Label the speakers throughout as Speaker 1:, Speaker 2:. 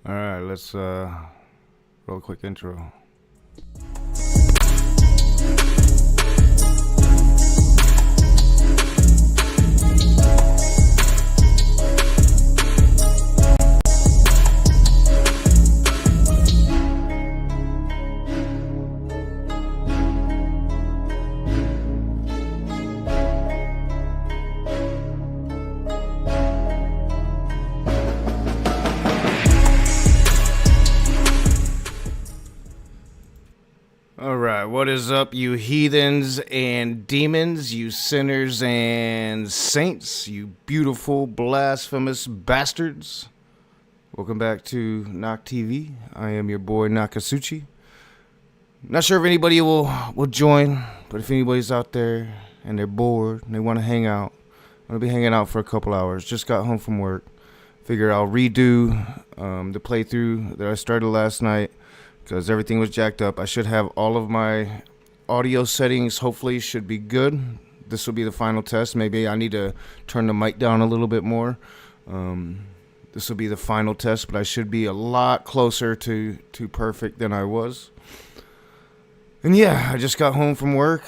Speaker 1: All right, let's roll a quick intro. What is up, you heathens and demons, you sinners and saints, you beautiful, blasphemous bastards? Welcome back to Knock TV. I am your boy Nakasuchi. Not sure if anybody will join, but if anybody's out there and they're bored and they want to hang out, I'm going to be hanging out for a couple hours. Just got home from work. Figure I'll redo the playthrough that I started last night, because everything was jacked up. I should have all of my audio settings, hopefully should be good. This will be the final test. Maybe I need to turn the mic down a little bit more. This will be the final test, but I should be a lot closer to perfect than I was. And yeah, I just got home from work.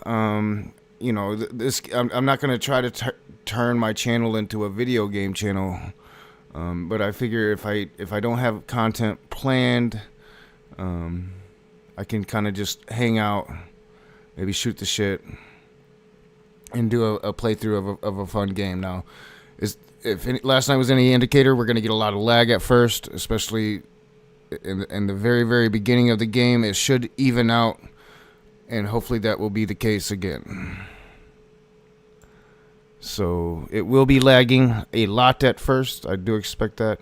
Speaker 1: I'm not going to try to turn my channel into a video game channel. But I figure if I don't have content planned, I can kind of just hang out, maybe shoot the shit, and do a playthrough of a fun game. Now, last night was any indicator, we're going to get a lot of lag at first, especially in the very, very beginning of the game. It should even out, and hopefully that will be the case again. So it will be lagging a lot at first. I do expect that.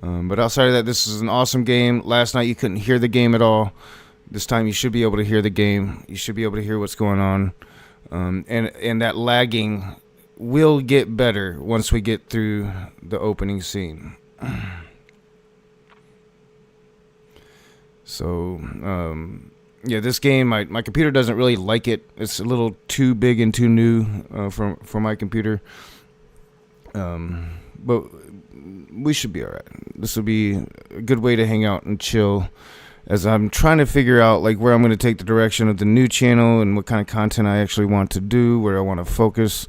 Speaker 1: But outside of that, this is an awesome game. Last night you couldn't hear the game at all. This time you should be able to hear the game. You should be able to hear what's going on. And that lagging will get better once we get through the opening scene. So, yeah, this game, my computer doesn't really like it. It's a little too big and too new for my computer. But we should be all right. This will be a good way to hang out and chill as I'm trying to figure out like where I'm going to take the direction of the new channel and what kind of content I actually want to do, where I want to focus,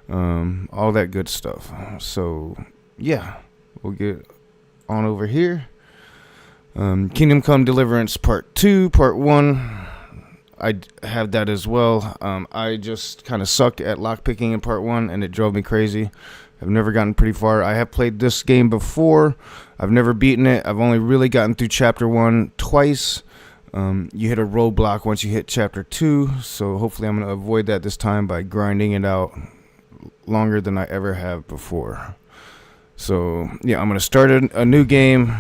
Speaker 1: all that good stuff. So yeah, we'll get on over here. Kingdom Come Deliverance Part 2, Part 1. I have that as well. I just kind of sucked at lockpicking in Part 1 and it drove me crazy. I've never gotten pretty far. I have played this game before. I've never beaten it. I've only really gotten through Chapter 1 twice. You hit a roadblock once you hit Chapter 2, so hopefully I'm going to avoid that this time by grinding it out longer than I ever have before. So, yeah, I'm going to start a new game,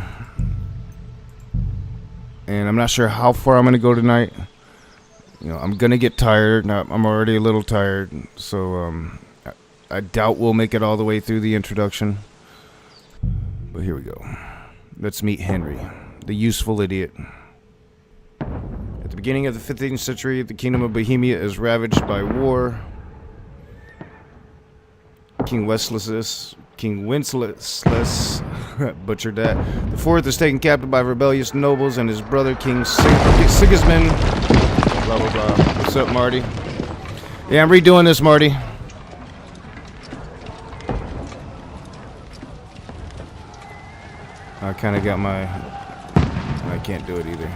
Speaker 1: and I'm not sure how far I'm going to go tonight. You know, I'm going to get tired. Now, I'm already a little tired, so I doubt we'll make it all the way through the introduction. But here we go. Let's meet Henry, the useful idiot. At the beginning of the 15th century, the kingdom of Bohemia is ravaged by war. King Wenceslas butchered that. The fourth is taken captive by rebellious nobles and his brother King Sigismund. Blah, blah, blah. What's up, Marty? Yeah, I'm redoing this, Marty. I kind of got my... I can't do it either.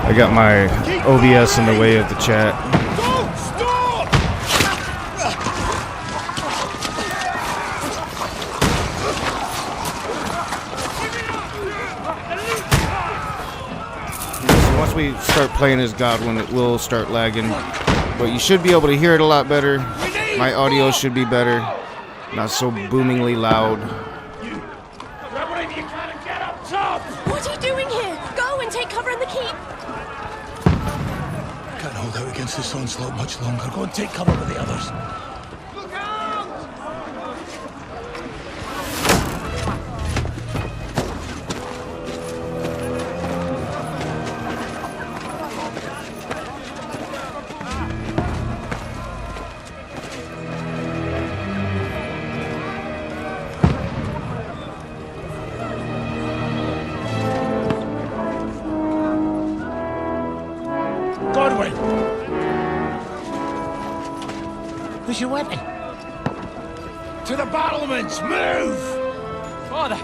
Speaker 1: I got my OBS in the way of the chat. So once we start playing as Godwin, it will start lagging. But you should be able to hear it a lot better. My audio should be better. Not so boomingly loud.
Speaker 2: What are you doing here? Go and take cover in the keep.
Speaker 3: Can't hold out against this onslaught much longer. Go and take cover with the others.
Speaker 2: Look out!
Speaker 3: Where's your weapon? To the battlements! Move!
Speaker 4: Father!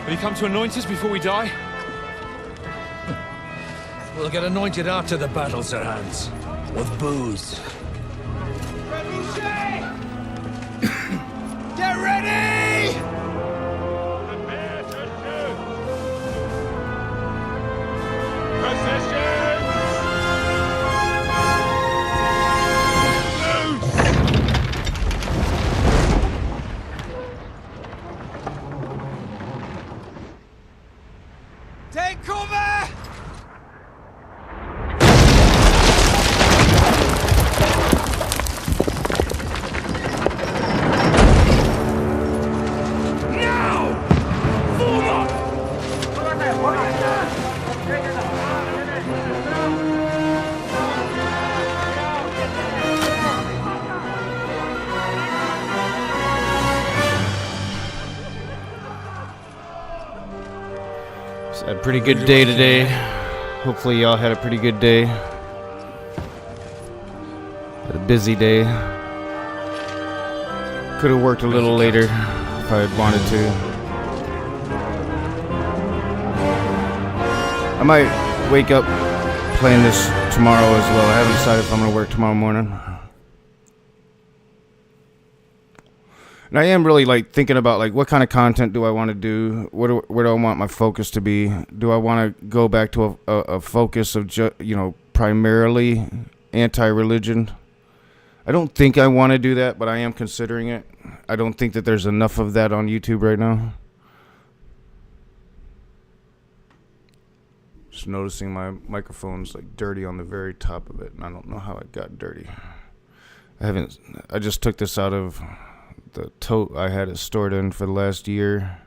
Speaker 4: Will you come to anoint us before we die?
Speaker 3: We'll get anointed after the battles are hands. With booze. Get ready!
Speaker 4: Prepare to shoot! Position!
Speaker 3: Take cover!
Speaker 1: Had a pretty good day today. Hopefully y'all had a pretty good day. Had a busy day. Could have worked a little later if I had wanted to. I might wake up playing this tomorrow as well. I haven't decided if I'm going to work tomorrow morning. And I am really like thinking about like what kind of content do I want to do? Where do I want my focus to be? Do I want to go back to a focus of primarily anti-religion? I don't think I want to do that, but I am considering it. I don't think that there's enough of that on YouTube right now. Just noticing my microphone's like dirty on the very top of it, and I don't know how it got dirty. I just took this out of the tote I had it stored in for the last year.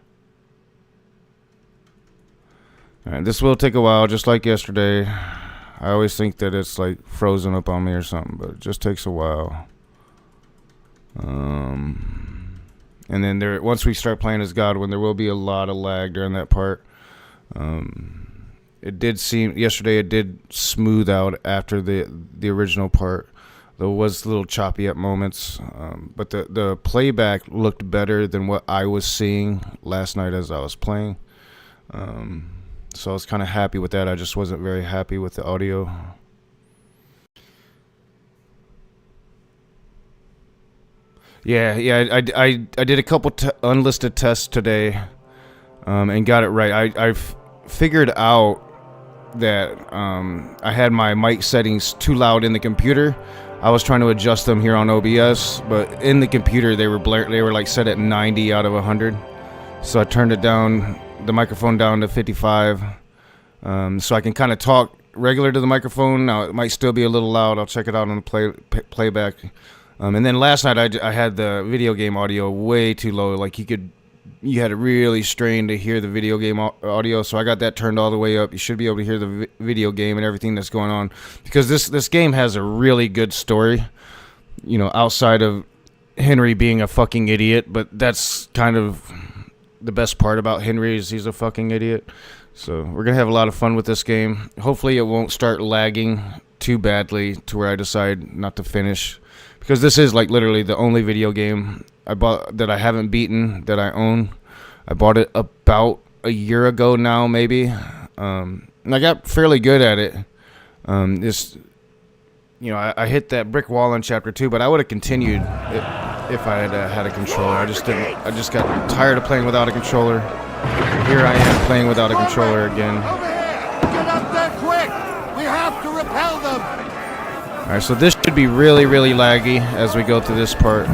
Speaker 1: Alright, this will take a while, just like yesterday. I always think that it's like frozen up on me or something, but it just takes a while. And then once we start playing as Godwin, there will be a lot of lag during that part. It did seem yesterday it did smooth out after the original part. There was little choppy at moments, but the playback looked better than what I was seeing last night as I was playing. So I was kind of happy with that. I just wasn't very happy with the audio. Yeah, I did a couple unlisted tests today, and got it right. I've figured out that I had my mic settings too loud in the computer. I was trying to adjust them here on OBS, but in the computer they were like set at 90 out of 100. So I turned it down, the microphone down to 55, so I can kind of talk regular to the microphone. Now it might still be a little loud. I'll check it out on the playback. And then last night I had the video game audio way too low. Like you had to really strain to hear the video game audio, so I got that turned all the way up. You should be able to hear the video game and everything that's going on, because this game has a really good story, outside of Henry being a fucking idiot, but that's kind of the best part about Henry is he's a fucking idiot. So we're going to have a lot of fun with this game. Hopefully it won't start lagging too badly to where I decide not to finish, because this is like literally the only video game I bought that I haven't beaten that I own. I bought it about a year ago now, maybe, and I got fairly good at it. I hit that brick wall in chapter 2, but I would have continued if I had had a controller. I just didn't. I just got tired of playing without a controller. Here I am playing without a controller again.
Speaker 5: Over here! Get up there quick! We have to repel them!
Speaker 1: Alright, so this should be really, really laggy as we go through this part.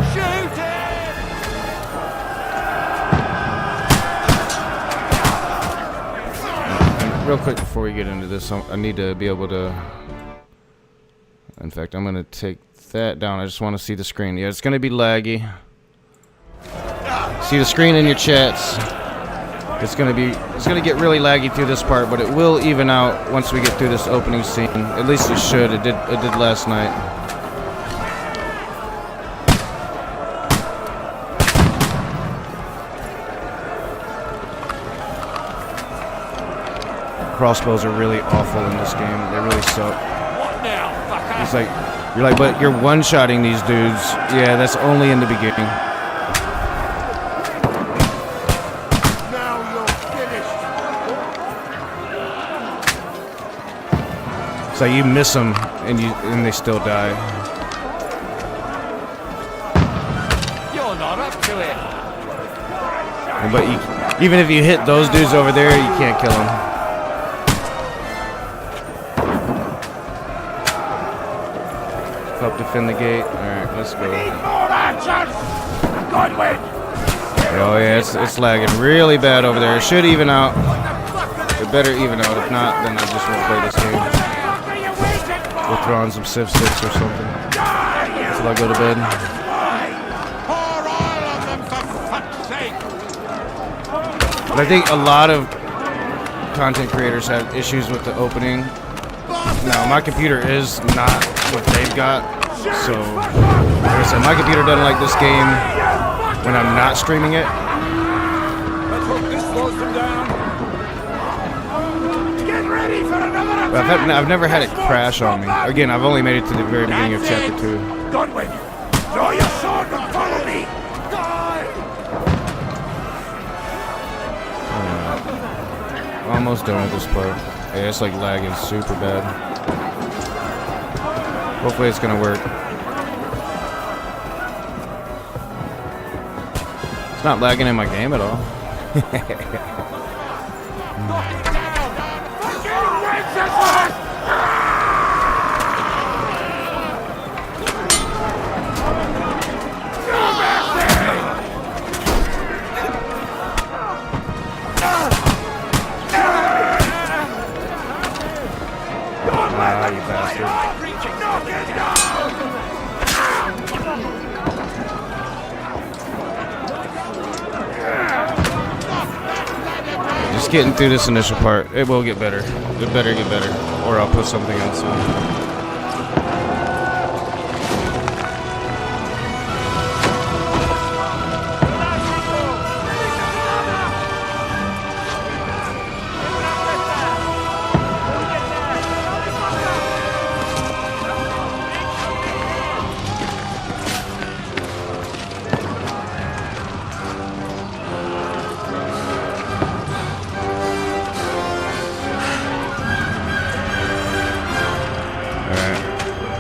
Speaker 1: Real quick before we get into this, I need to be able to... In fact, I'm going to take that down. I just want to see the screen. Yeah, it's going to be laggy. See the screen in your chats. It's going to get really laggy through this part, but it will even out once we get through this opening scene. At least it should. It did last night. crossbows are really awful in this game. They really suck.
Speaker 4: What now, fucker?
Speaker 1: It's like, you're like, but you're one-shotting these dudes. Yeah, that's only in the beginning.
Speaker 5: Now you're finished.
Speaker 1: So you miss them and they still die.
Speaker 4: You're not up to it.
Speaker 1: But even if you hit those dudes over there, you can't kill them. Help defend the gate. All right, let's go. Oh yeah, it's lagging really bad over there. It should even out. It better even out. If not, then I just won't play this game. We'll throw on some Civ 6 or something until I go to bed. But I think a lot of content creators have issues with the opening. Now, my computer is not what they've got, so like I said, my computer doesn't like this game when I'm not streaming it.
Speaker 4: Let's hope this slows them down. Get ready for another
Speaker 1: But I've never had it crash on me. Again, I've only made it to the very beginning of chapter 2.
Speaker 4: Godwin, draw your sword and follow me.
Speaker 1: Almost done with this part. Yeah, it's like lagging super bad. Hopefully it's gonna work. It's not lagging in my game at all. Ah, you bastard. Just getting through this initial part. It will get better. It better get better. Or I'll put something else on.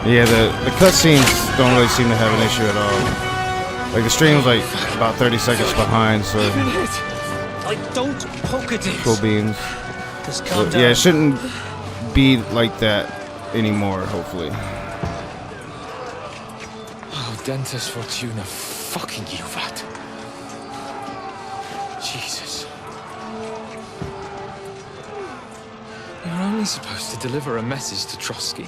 Speaker 1: Yeah, the cutscenes don't really seem to have an issue at all. Like the stream's like about 30 seconds behind, so
Speaker 3: I don't poke at it.
Speaker 1: cool beans.
Speaker 3: Just calm
Speaker 1: Yeah, it
Speaker 3: down.
Speaker 1: shouldn't be like that anymore, hopefully.
Speaker 4: Oh, Dentes Fortuna, fucking you, that. Jesus. You're only supposed to deliver a message to Trotsky.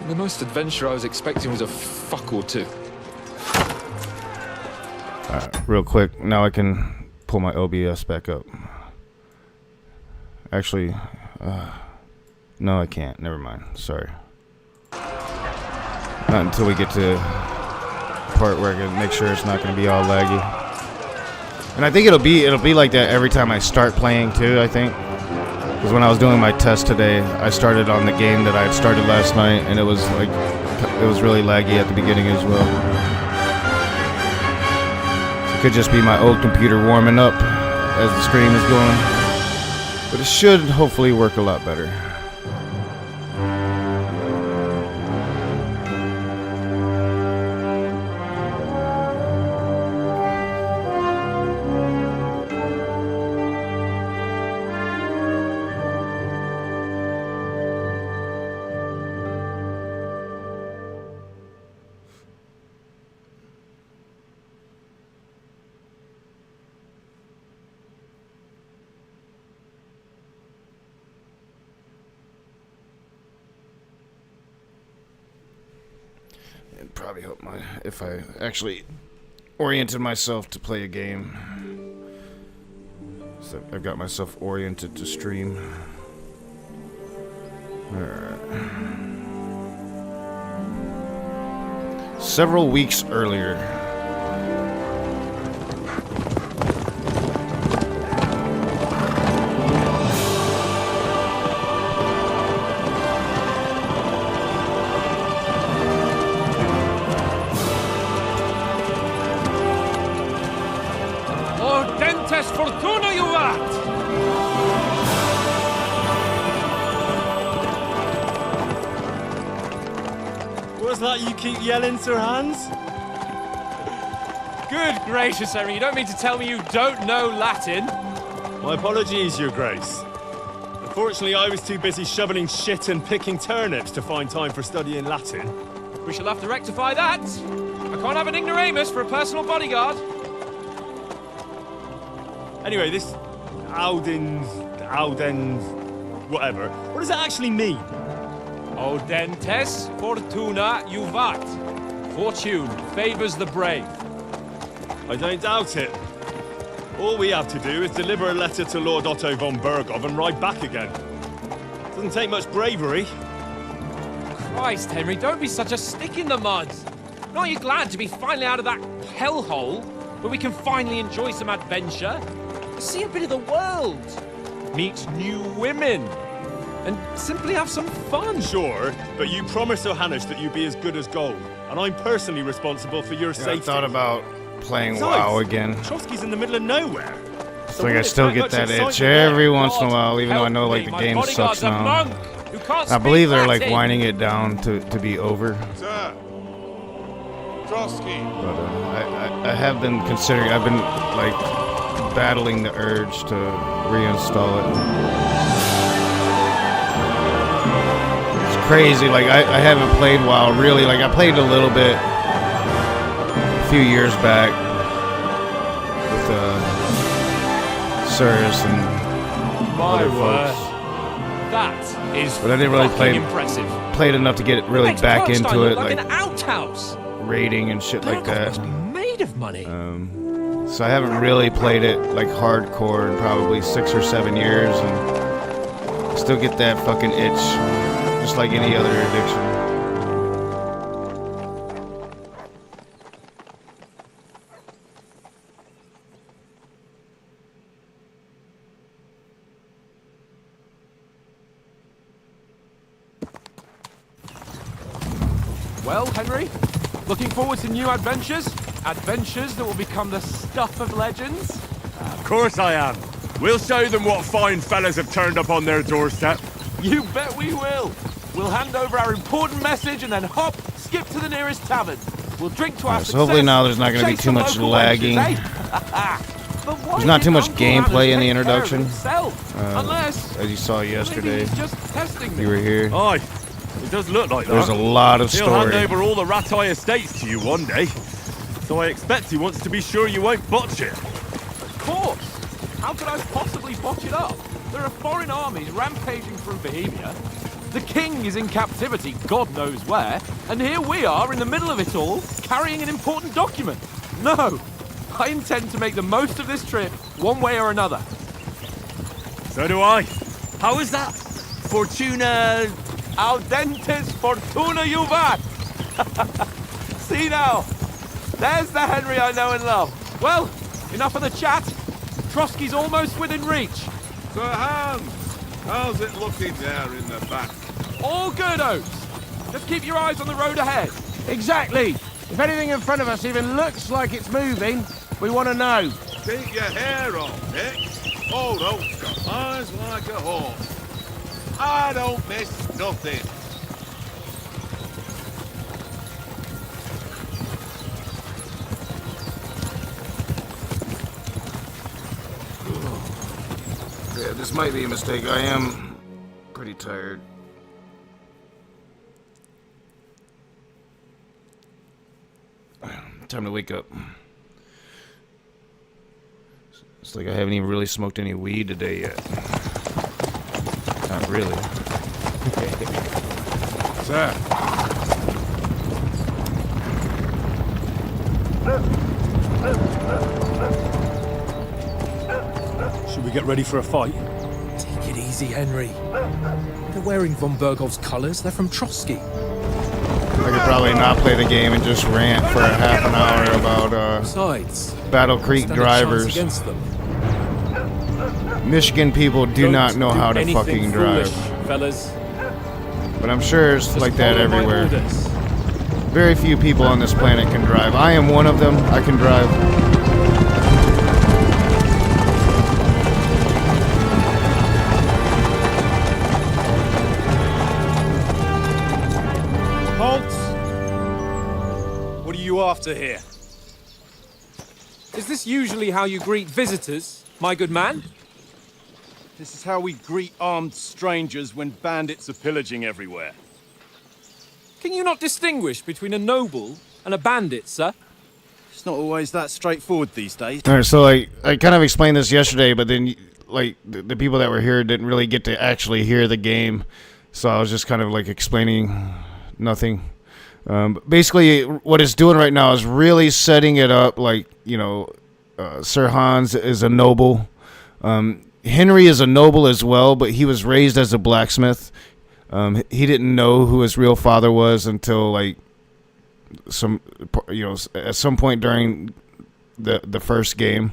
Speaker 4: The most adventure I was expecting was a fuck or two.
Speaker 1: Alright, real quick, now I can pull my OBS back up. Actually, no I can't, never mind, sorry. Not until we get to the part where I can make sure it's not going to be all laggy. And I think it'll be like that every time I start playing too, I think. Because when I was doing my test today, I started on the game that I had started last night, and it was really laggy at the beginning as well. It could just be my old computer warming up as the stream is going, but it should hopefully work a lot better. It'd probably help if I actually oriented myself to play a game. So I've got myself oriented to stream. Alright. Several weeks earlier.
Speaker 6: is that you keep yelling, Sir Hans?
Speaker 7: Good gracious, Henry, you don't mean to tell me you don't know Latin?
Speaker 6: My apologies, Your Grace. Unfortunately, I was too busy shoveling shit and picking turnips to find time for studying Latin.
Speaker 7: We shall have to rectify that. I can't have an ignoramus for a personal bodyguard.
Speaker 6: Anyway, this Audens, whatever. What does that actually mean?
Speaker 7: Audentes fortuna juvat. Fortune favors the brave.
Speaker 6: I don't doubt it. All we have to do is deliver a letter to Lord Otto von Berghoff and ride back again. Doesn't take much bravery.
Speaker 7: Christ, Henry, don't be such a stick in the mud. Aren't you glad to be finally out of that hellhole where we can finally enjoy some adventure? See a bit of the world, meet new women, and simply have some fun.
Speaker 6: Sure, but you promised Johannes that you'd be as good as gold, and I'm personally responsible for your
Speaker 1: Yeah, I
Speaker 6: safety.
Speaker 1: thought about playing
Speaker 6: Besides,
Speaker 1: WoW again.
Speaker 6: Trotsky's in the middle of nowhere.
Speaker 1: It's like I still get that itch every once in a while, even though I know like the game sucks now. I believe they're like winding it down to be over.
Speaker 5: Sir. Trotsky.
Speaker 1: But I have been considering. I've been like battling the urge to reinstall it. It's crazy. Like I haven't played WoW really. Like I played a little bit a few years back with Cirrus and
Speaker 7: My
Speaker 1: other
Speaker 7: word.
Speaker 1: folks.
Speaker 7: That is
Speaker 1: But I didn't really play
Speaker 7: impressive.
Speaker 1: Played enough to get really
Speaker 7: Makes
Speaker 1: back
Speaker 7: Kirkstein
Speaker 1: into
Speaker 7: look
Speaker 1: it,
Speaker 7: like
Speaker 1: like
Speaker 7: an outhouse.
Speaker 1: raiding and shit like
Speaker 7: Berghoff
Speaker 1: that.
Speaker 7: must be made of money.
Speaker 1: So I haven't really played it like hardcore in probably 6 or 7 years, and still get that fucking itch, just like any other addiction.
Speaker 7: Well, Henry, looking forward to new adventures? Adventures that will become the stuff of legends?
Speaker 8: Of course I am. We'll show them what fine fellas have turned up on their doorstep.
Speaker 7: You bet we will. We'll hand over our important message and then hop, skip to the nearest tavern. We'll drink to our
Speaker 1: So hopefully
Speaker 7: success,
Speaker 1: now there's not gonna be
Speaker 7: chase
Speaker 1: too
Speaker 7: some
Speaker 1: much
Speaker 7: local
Speaker 1: lagging.
Speaker 7: wenches, eh? But why
Speaker 1: There's not too
Speaker 7: did
Speaker 1: much
Speaker 7: Uncle
Speaker 1: gameplay in the
Speaker 7: Alice take care of
Speaker 1: introduction.
Speaker 7: himself? Unless
Speaker 1: As you saw
Speaker 7: maybe
Speaker 1: yesterday,
Speaker 7: he's just testing me.
Speaker 1: you were here.
Speaker 8: Aye, it does look like that.
Speaker 1: There's a lot of
Speaker 8: He'll hand
Speaker 1: story.
Speaker 8: over all the Ratai estates to you one day. So I expect he wants to be sure you won't botch it.
Speaker 7: Of course. How could I possibly botch it up? There are foreign armies rampaging through Bohemia. The king is in captivity, God knows where, and here we are in the middle of it all, carrying an important document. No, I intend to make the most of this trip, one way or another.
Speaker 8: So do I. How is that? Fortuna...
Speaker 7: Audentes fortuna juvat! See now, there's the Henry I know and love. Well, enough of the chat. Trotsky's almost within reach.
Speaker 5: Sir Hans, how's it looking there in the back?
Speaker 7: All good, Oates. Just keep your eyes on the road ahead.
Speaker 9: Exactly. If anything in front of us even looks like it's moving, we want to know.
Speaker 5: Keep your hair on, Nick. Old Oak's got eyes like a horse. I don't miss nothing.
Speaker 1: Yeah, this might be a mistake. I am pretty tired. Time to wake up. It's like I haven't even really smoked any weed today yet. Not really.
Speaker 5: Sir.
Speaker 6: Should we get ready for a fight?
Speaker 3: Take it easy, Henry. They're wearing von Berghoff's colours. They're from Trotsky.
Speaker 1: I could probably not play the game and just rant for a half an hour about
Speaker 3: Besides,
Speaker 1: Battle Creek
Speaker 3: stand a chance
Speaker 1: drivers.
Speaker 3: against them.
Speaker 1: Michigan people do not know how to
Speaker 7: anything
Speaker 1: fucking drive.
Speaker 7: foolish, fellas.
Speaker 1: But I'm sure it's
Speaker 7: Just
Speaker 1: like that
Speaker 7: follow my
Speaker 1: everywhere.
Speaker 7: orders.
Speaker 1: Very few people on this planet can drive. I am one of them. I can drive.
Speaker 9: Halt!
Speaker 3: after here? Is this usually how you greet visitors, my good man?
Speaker 8: This is how we greet armed strangers when bandits are pillaging everywhere.
Speaker 3: Can you not distinguish between a noble and a bandit, sir?
Speaker 8: It's not always that straightforward these days.
Speaker 1: All right, so like I kind of explained this yesterday, but then like the people that were here didn't really get to actually hear the game, so I was just kind of like explaining nothing. Basically, what it's doing right now is really setting it up. Like, you know, Sir Hans is a noble. Henry is a noble as well, but he was raised as a blacksmith. He didn't know who his real father was until like at some point during the first game.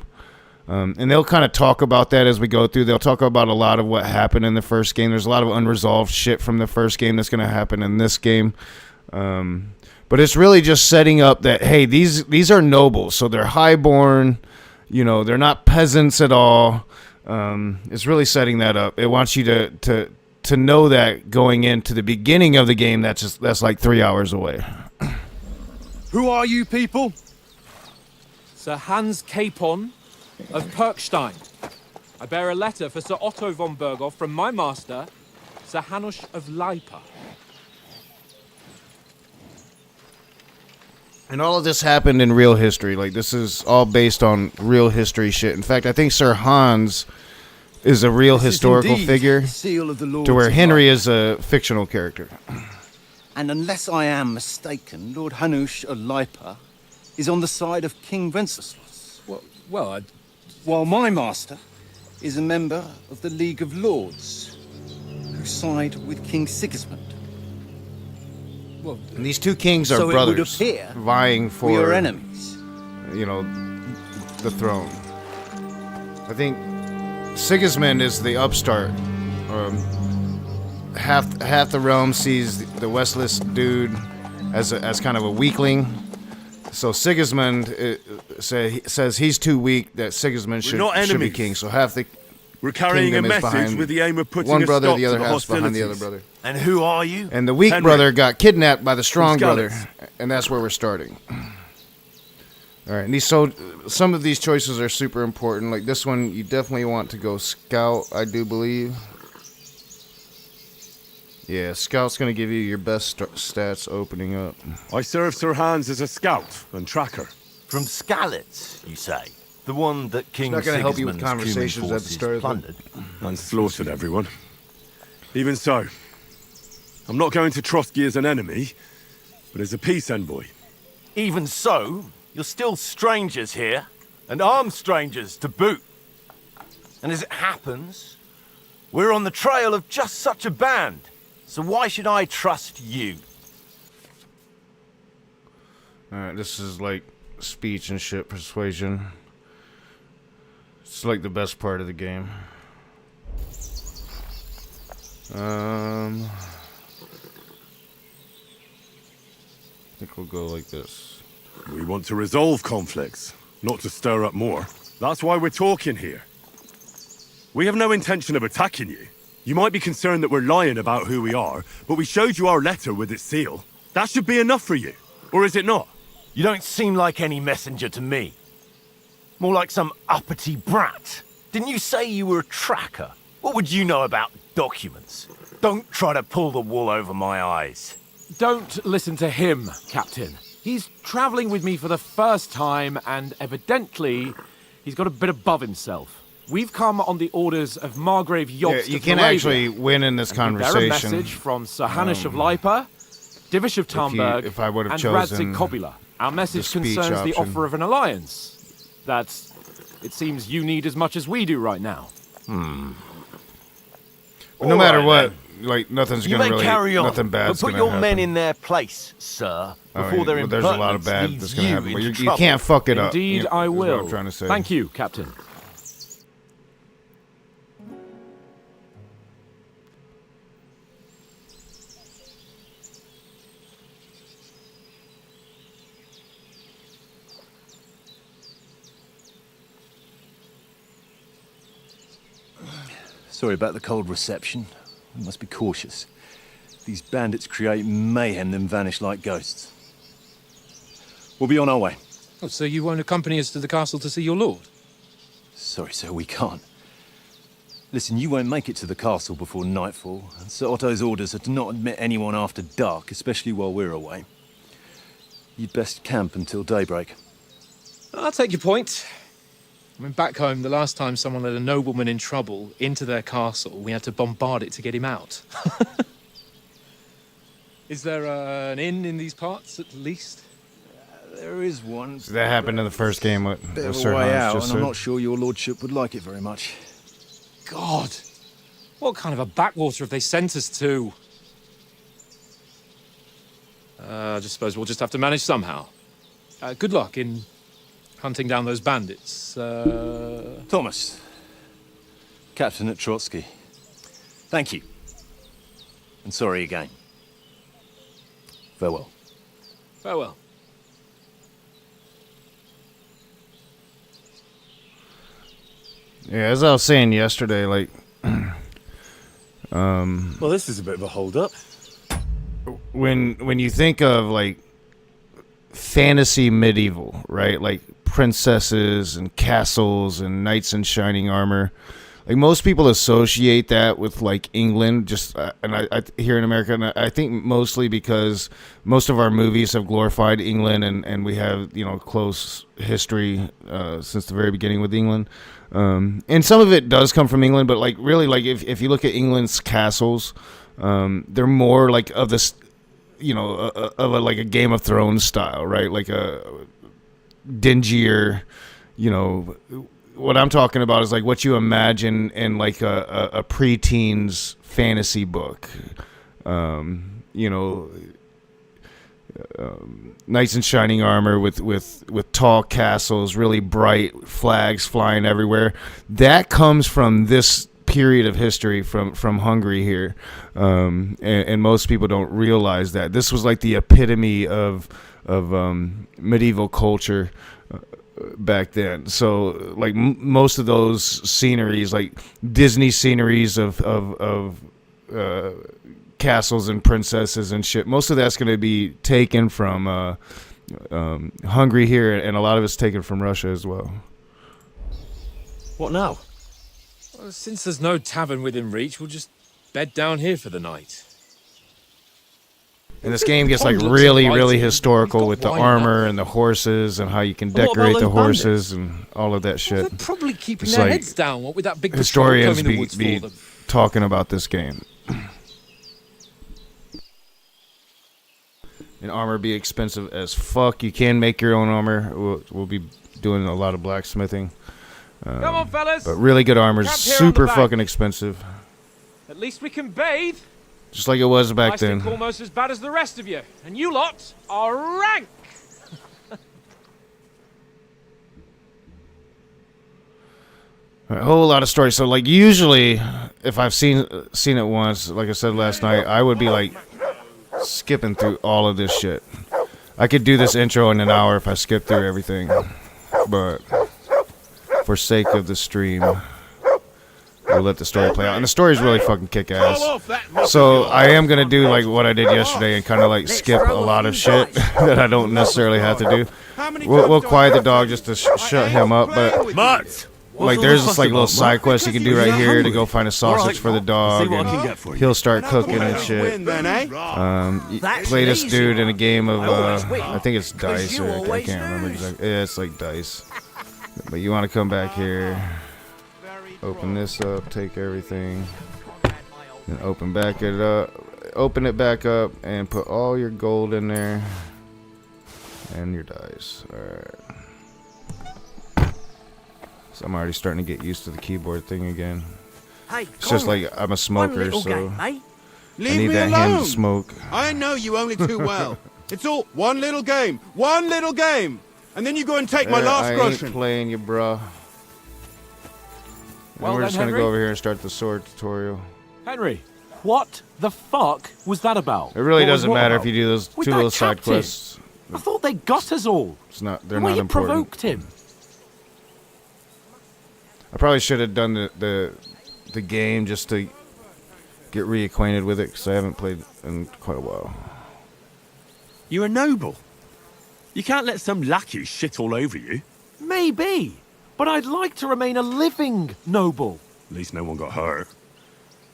Speaker 1: And they'll kind of talk about that as we go through. They'll talk about a lot of what happened in the first game. There's a lot of unresolved shit from the first game that's going to happen in this game. But it's really just setting up that, hey, these are nobles, so they're highborn. You know, they're not peasants at all. It's really setting that up. It wants you to know that going into the beginning of the game. That's like 3 hours away.
Speaker 8: Who are you people?
Speaker 3: Sir Hans Capon of Perkstein. I bear a letter for Sir Otto von Berghoff from my master, Sir Hanush of Leipa.
Speaker 1: And all of this happened in real history. Like, this is all based on real history shit. In fact, I think Sir Hans is a real historical figure,
Speaker 8: The seal of the Lords
Speaker 1: to where
Speaker 8: of
Speaker 1: Henry
Speaker 8: Light.
Speaker 1: is a fictional character.
Speaker 8: And unless I am mistaken, Lord Hanush of Leipa is on the side of King Wenceslas.
Speaker 3: Well,
Speaker 8: While my master is a member of the League of Lords, who side with King Sigismund.
Speaker 1: And these two kings are
Speaker 8: So it would
Speaker 1: brothers,
Speaker 8: appear
Speaker 1: vying for,
Speaker 8: we are enemies.
Speaker 1: you know, the throne. I think Sigismund is the upstart. Half the realm sees the Westless dude as kind of a weakling. So Sigismund says he's too weak, that Sigismund should
Speaker 8: not
Speaker 1: be
Speaker 8: enemies.
Speaker 1: king. So half the
Speaker 8: We're carrying a
Speaker 1: kingdom is
Speaker 8: message
Speaker 1: behind
Speaker 8: with the aim of putting
Speaker 1: one
Speaker 8: a
Speaker 1: brother,
Speaker 8: stop
Speaker 1: the other
Speaker 8: to the
Speaker 1: half's behind the other
Speaker 8: hostilities.
Speaker 1: brother.
Speaker 5: And who are you?
Speaker 1: And the weak
Speaker 8: Henry.
Speaker 1: brother got kidnapped by the strong
Speaker 8: From
Speaker 1: brother,
Speaker 8: Skalitz.
Speaker 1: and that's where we're starting. All right, and some of these choices are super important. Like this one, you definitely want to go scout, I do believe. Yeah, scout's going to give you your best stats opening up.
Speaker 8: I serve Sir Hans as a scout and tracker.
Speaker 5: From Skalitz, you say? The one that King
Speaker 1: not gonna help you with
Speaker 5: Sigismund's
Speaker 1: conversations
Speaker 5: Cuman
Speaker 1: at the start of the-
Speaker 5: plundered?
Speaker 8: And slaughtered everyone. Even so, I'm not going to Trotsky as an enemy, but as a peace envoy.
Speaker 5: Even so, you're still strangers here, and armed strangers to boot. And as it happens, we're on the trail of just such a band. So why should I trust you?
Speaker 1: All right, this is like speech and shit, persuasion. It's like the best part of the game. I think we'll go like this.
Speaker 8: We want to resolve conflicts, not to stir up more. That's why we're talking here. We have no intention of attacking you. You might be concerned that we're lying about who we are, but we showed you our letter with its seal. That should be enough for you. Or is it not?
Speaker 5: You don't seem like any messenger to me. More like some uppity brat. Didn't you say you were a tracker? What would you know about documents? Don't try to pull the wool over my eyes.
Speaker 7: Don't listen to him, Captain. He's travelling with me for the first time, and evidently, he's got a bit above himself. We've come on the orders of Margrave Jobst
Speaker 1: You
Speaker 7: of
Speaker 1: can
Speaker 7: Moravia,
Speaker 1: actually win in this
Speaker 7: and we bear a
Speaker 1: conversation.
Speaker 7: message from Sir Hanush of Leipa, Divish of Talmberg,
Speaker 1: if I would have
Speaker 7: and
Speaker 1: chosen
Speaker 7: Radzik Kobula. Our message
Speaker 1: the speech
Speaker 7: concerns the
Speaker 1: option.
Speaker 7: offer of an alliance that it seems you need as much as we do right now.
Speaker 1: But no matter
Speaker 5: All
Speaker 1: what,
Speaker 5: right,
Speaker 1: like nothing's
Speaker 5: You
Speaker 1: gonna
Speaker 5: may
Speaker 1: really,
Speaker 5: carry on,
Speaker 1: nothing
Speaker 5: but
Speaker 1: bad's
Speaker 5: put
Speaker 1: gonna
Speaker 5: your
Speaker 1: happen.
Speaker 5: men in their place, sir,
Speaker 1: I
Speaker 5: before
Speaker 1: mean,
Speaker 5: their
Speaker 1: well, there's a lot of
Speaker 5: impertinence
Speaker 1: bad
Speaker 5: leads
Speaker 1: that's gonna
Speaker 5: you
Speaker 1: happen, but
Speaker 5: into
Speaker 1: you
Speaker 5: trouble.
Speaker 1: can't fuck it up.
Speaker 7: Indeed,
Speaker 1: is
Speaker 7: I
Speaker 1: what
Speaker 7: will.
Speaker 1: I'm trying to say.
Speaker 7: Thank you, Captain.
Speaker 10: Sorry about the cold reception. We must be cautious. These bandits create mayhem, then vanish like ghosts. We'll be on our way.
Speaker 3: Oh, so you won't accompany us to the castle to see your lord?
Speaker 10: Sorry, sir, we can't. Listen, you won't make it to the castle before nightfall, and Sir Otto's orders are to not admit anyone after dark, especially while we're away. You'd best camp until daybreak.
Speaker 3: I'll take your point. I mean, back home, the last time someone let a nobleman in trouble into their castle, we had to bombard it to get him out. Is there an inn in these parts, at least?
Speaker 10: There is one.
Speaker 1: So that happened in the first game. What
Speaker 10: Bit of
Speaker 1: Sir
Speaker 10: a way
Speaker 1: Hans
Speaker 10: out,
Speaker 1: just
Speaker 10: and
Speaker 1: said.
Speaker 10: I'm not sure your lordship would like it very much.
Speaker 3: God! What kind of a backwater have they sent us to? I just suppose we'll just have to manage somehow. Good luck in hunting down those bandits.
Speaker 10: Thomas, Captain at Trotsky. Thank you. And sorry again. Farewell.
Speaker 3: Farewell.
Speaker 1: Yeah, as I was saying yesterday, like,
Speaker 8: Well, this is a bit of a hold-up.
Speaker 1: when you think of like fantasy medieval, right? Like princesses and castles and knights in shining armor. Like most people associate that with like England, just and I here in America, and I think mostly because most of our movies have glorified England, and we have close history since the very beginning with England, and some of it does come from England, but like really like if you look at England's castles, they're more like of this, like a Game of Thrones style, right? Like a dingier, what I'm talking about is like what you imagine in like a preteens fantasy book. Knights in shining armor with tall castles, really bright flags flying everywhere. That comes from this period of history from Hungary here, and most people don't realize that this was like the epitome of medieval culture back then. So like most of those sceneries, like Disney sceneries of castles and princesses and shit, most of that's going to be taken from Hungary here, and a lot of it's taken from Russia as well.
Speaker 8: What now?
Speaker 3: Well, since there's no tavern within reach, we'll just bed down here for the night.
Speaker 1: And this game gets like
Speaker 3: Pond looks
Speaker 1: really,
Speaker 3: inviting.
Speaker 1: really
Speaker 3: We've
Speaker 1: historical
Speaker 3: got
Speaker 1: with the
Speaker 3: wine
Speaker 1: armor
Speaker 3: now.
Speaker 1: and the horses and how you can
Speaker 3: What about
Speaker 1: decorate the
Speaker 3: those
Speaker 1: horses and all of that
Speaker 3: Well,
Speaker 1: shit.
Speaker 3: they're probably keeping
Speaker 1: It's
Speaker 3: their
Speaker 1: like
Speaker 3: heads down. What with that big patrol
Speaker 1: Historians
Speaker 3: coming in the woods
Speaker 1: be
Speaker 3: for them?
Speaker 1: talking about this game. And armor be expensive as fuck. You can make your own armor. We'll be doing a lot of blacksmithing.
Speaker 3: Come on, fellas.
Speaker 1: But really good armor is
Speaker 3: Camp here on the
Speaker 1: super
Speaker 3: bank.
Speaker 1: fucking expensive.
Speaker 3: At least we can bathe.
Speaker 1: Just like it was back
Speaker 3: I stink
Speaker 1: then.
Speaker 3: almost as bad as the rest of you, and you lot are rank.
Speaker 1: A whole lot of stories. So like usually, if I've seen it once, like I said last night, I would be like skipping through all of this shit. I could do this intro in an hour if I skip through everything, but for sake of the stream, we'll let the story play out. And the story's really fucking kick ass. So I am gonna do like what I did yesterday and kind of like skip a lot of shit that I don't necessarily have to do. We'll quiet the dog just to shut him up, but
Speaker 8: Mutt!
Speaker 1: like there's this like little side quest you can do right here to go find a sausage for the dog, and he'll start cooking and shit. You play this dude in a game of I think it's dice, or I can't remember exactly. Yeah, it's like dice. But you want to come back here, open this up, take everything, and open it back up, and put all your gold in there and your dice. All right. So I'm already starting to get used to the keyboard thing again. It's just like I'm a smoker, so I need that hand to smoke.
Speaker 9: I know you only too well. It's all one little game, and then you go and take my last
Speaker 1: I
Speaker 9: groschen.
Speaker 1: ain't playing you, bruh.
Speaker 3: Well
Speaker 1: We're
Speaker 3: then,
Speaker 1: just gonna
Speaker 3: Henry.
Speaker 1: go over here and start the sword tutorial.
Speaker 7: Henry, what the fuck was that about?
Speaker 1: It really
Speaker 7: What was
Speaker 1: doesn't
Speaker 7: what
Speaker 1: matter
Speaker 7: about?
Speaker 1: if you do those
Speaker 7: With
Speaker 1: two
Speaker 7: that
Speaker 1: little side
Speaker 7: captain?
Speaker 1: quests.
Speaker 7: I thought they got us all.
Speaker 1: They're
Speaker 7: The way
Speaker 1: not
Speaker 7: you
Speaker 1: important.
Speaker 7: provoked him.
Speaker 1: I probably should have done the game just to get reacquainted with it, because I haven't played in quite a while.
Speaker 8: You're a noble. You can't let some lackey shit all over you.
Speaker 7: Maybe, but I'd like to remain a living noble.
Speaker 8: At least no one got hurt.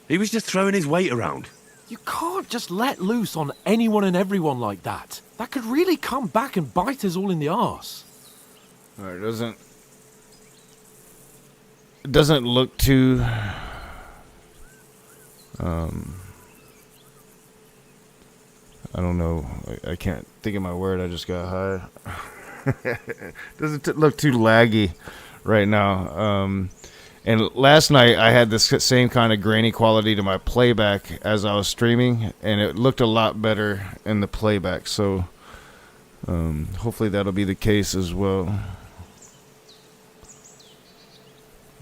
Speaker 8: He was just throwing his weight around.
Speaker 7: You can't just let loose on anyone and everyone like that. That could really come back and bite us all in the arse.
Speaker 1: It doesn't look too I don't know. I can't think of my word. I just got high. Doesn't look too laggy right now. And last night I had this same kind of grainy quality to my playback as I was streaming, and it looked a lot better in the playback. So hopefully that'll be the case as well.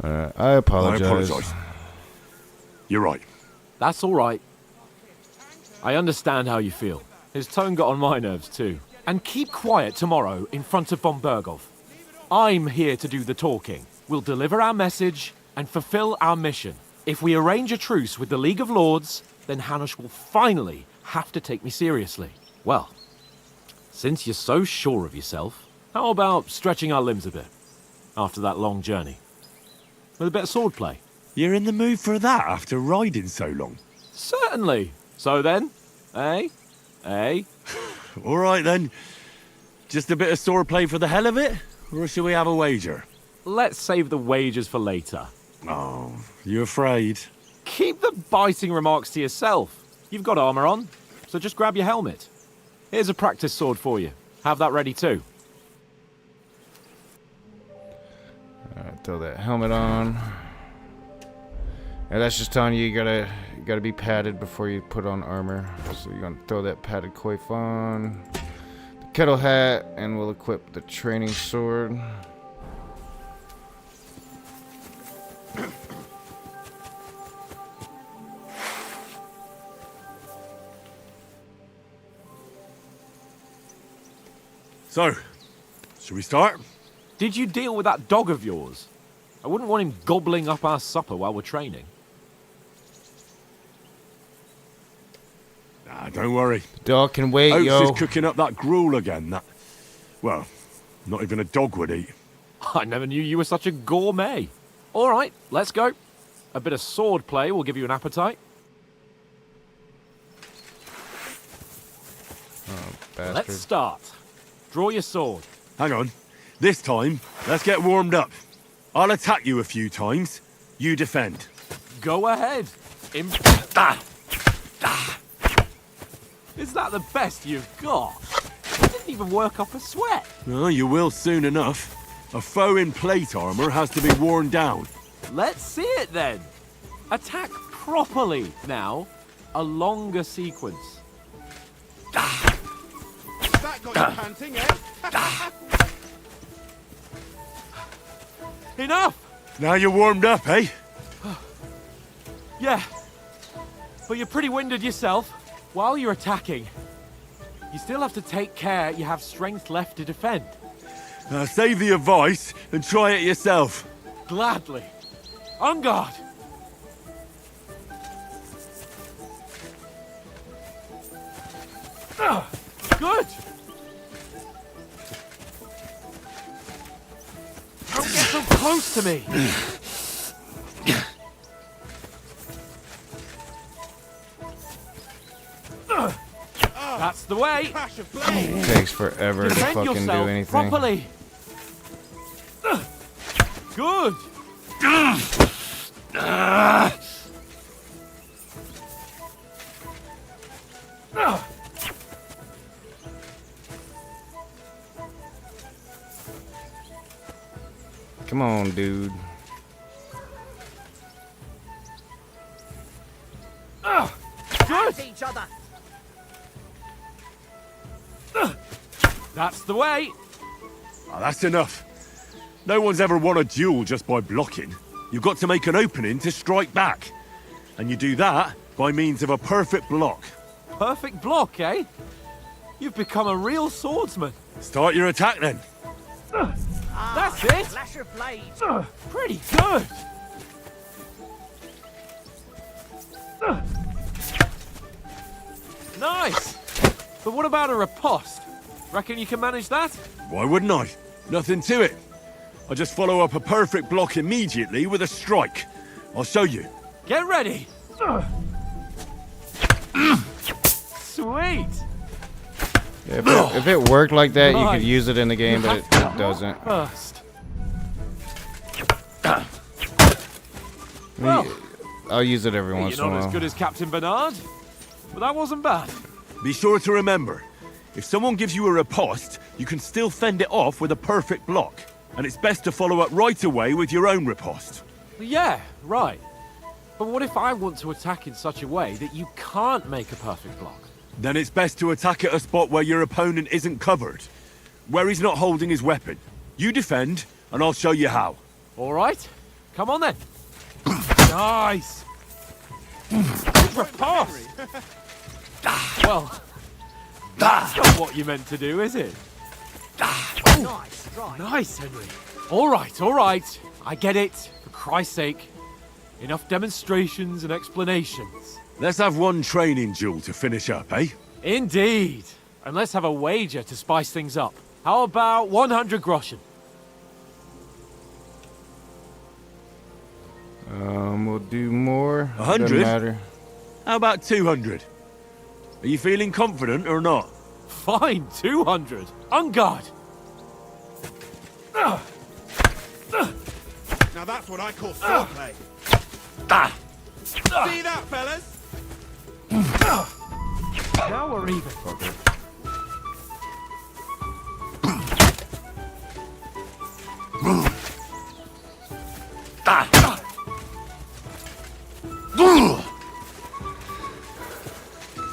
Speaker 1: I apologize.
Speaker 8: You're right.
Speaker 7: That's all right. I understand how you feel. His tone got on my nerves too. And keep quiet tomorrow in front of von Berghoff. I'm here to do the talking. We'll deliver our message and fulfill our mission. If we arrange a truce with the League of Lords, then Hanush will finally have to take me seriously. Well, since you're so sure of yourself, how about stretching our limbs a bit after that long journey? With a bit of swordplay.
Speaker 8: You're in the mood for that after riding so long?
Speaker 7: Certainly. So then, eh?
Speaker 8: All right then. Just a bit of swordplay for the hell of it? Or shall we have a wager?
Speaker 7: Let's save the wagers for later.
Speaker 8: Oh, you afraid?
Speaker 7: Keep the biting remarks to yourself. You've got armor on, so just grab your helmet. Here's a practice sword for you. Have that ready too.
Speaker 1: Alright, throw that helmet on. And that's just telling you you gotta be padded before you put on armor. So you're gonna throw that padded coif on, the kettle hat, and we'll equip the training sword.
Speaker 8: So, should we start?
Speaker 7: Did you deal with that dog of yours? I wouldn't want him gobbling up our supper while we're training.
Speaker 8: Nah, don't worry.
Speaker 1: Dog can wait,
Speaker 8: Oates
Speaker 1: yo.
Speaker 8: is cooking up that gruel again. That, well, not even a dog would eat.
Speaker 7: I never knew you were such a gourmet. All right, let's go. A bit of sword play will give you an appetite.
Speaker 1: Oh, bastard.
Speaker 7: Let's start. Draw your sword.
Speaker 8: Hang on. This time, let's get warmed up. I'll attack you a few times. You defend.
Speaker 7: Go ahead. Is that the best you've got? You didn't even work up a sweat.
Speaker 8: Oh, you will soon enough. A foe in plate armor has to be worn down.
Speaker 7: Let's see it then. Attack properly now. A longer sequence.
Speaker 9: That got you panting, eh?
Speaker 7: Enough!
Speaker 8: Now you're warmed up, eh?
Speaker 7: Yeah. But you're pretty winded yourself. While you're attacking, you still have to take care you have strength left to defend.
Speaker 8: Now save the advice and try it yourself.
Speaker 7: Gladly. On guard! Good! Don't get so close to me! That's the way!
Speaker 1: It takes forever to
Speaker 7: Defend
Speaker 1: fucking do
Speaker 7: yourself
Speaker 1: anything.
Speaker 7: properly! Good!
Speaker 1: Come on, dude.
Speaker 7: Good!
Speaker 2: Each other.
Speaker 7: That's the way!
Speaker 8: Ah, that's enough. No one's ever won a duel just by blocking. You've got to make an opening to strike back. And you do that by means of a perfect block.
Speaker 7: Perfect block, eh? You've become a real swordsman.
Speaker 8: Start your attack then.
Speaker 7: That's it!
Speaker 2: Flash of blades.
Speaker 7: Pretty good! Nice! But what about a riposte?
Speaker 3: Reckon you can manage that?
Speaker 8: Why wouldn't I? Nothing to it. I just follow up a perfect block immediately with a strike. I'll show you.
Speaker 3: Get ready! Sweet!
Speaker 1: If it worked like that, you
Speaker 3: Right.
Speaker 1: could use it in the game, but it doesn't.
Speaker 3: First.
Speaker 1: I'll use it every once
Speaker 3: You're
Speaker 1: in a
Speaker 3: not
Speaker 1: while.
Speaker 3: as good as Captain Bernard, but that wasn't bad.
Speaker 8: Be sure to remember, if someone gives you a riposte, you can still fend it off with a perfect block. And it's best to follow up right away with your own riposte.
Speaker 3: Yeah, right. But what if I want to attack in such a way that you can't make a perfect block?
Speaker 8: Then it's best to attack at a spot where your opponent isn't covered. Where he's not holding his weapon. You defend, and I'll show you how.
Speaker 3: All right, come on then. Nice. Pass. Well, that's not what you meant to do, is it? Nice, Henry. All right. I get it. For Christ's sake. Enough demonstrations and explanations.
Speaker 8: Let's have one training duel to finish up, eh?
Speaker 3: Indeed. And let's have a wager to spice things up. How about 100 groschen?
Speaker 1: We'll do more.
Speaker 8: 100?
Speaker 1: Doesn't matter.
Speaker 8: How about 200? Are you feeling confident or not?
Speaker 3: Fine, 200. On guard.
Speaker 6: Now that's what I call swordplay. See that, fellas?
Speaker 3: Now we're even.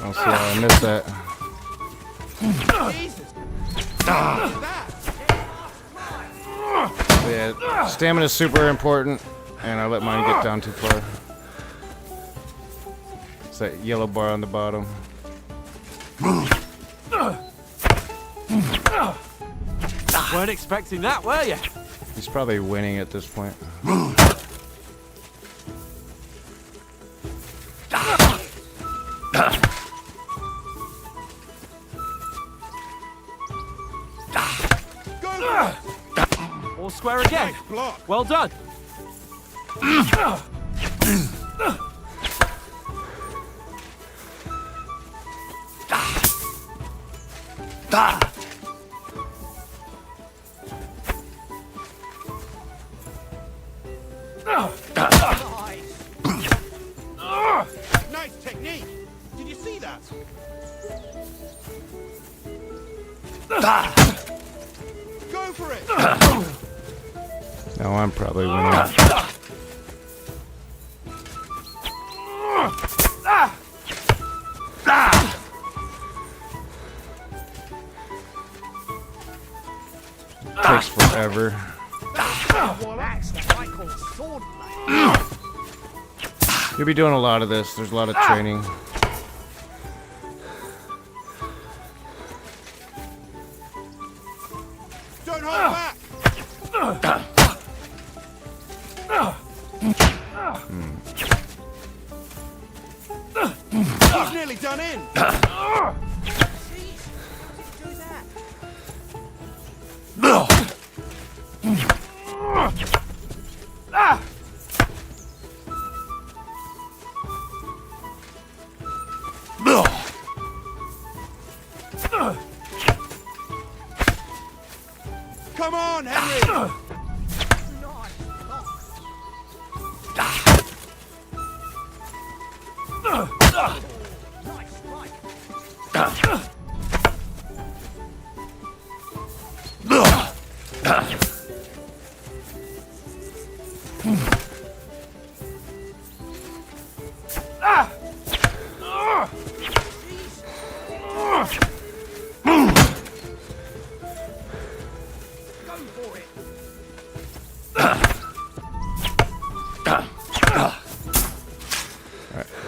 Speaker 1: Oh, sorry, I missed that. Yeah, stamina's super important, and I let mine get down too far. It's that yellow bar on the bottom.
Speaker 3: Weren't expecting that, were you?
Speaker 1: He's probably winning at this point.
Speaker 3: All square again.
Speaker 6: Block.
Speaker 3: Well done.
Speaker 6: Nice technique. Did you see that? Go for it.
Speaker 1: No, I'm probably winning. Takes forever. You'll be doing a lot of this. There's a lot of training.
Speaker 6: Don't hold back. He's nearly done in. Come on, Henry.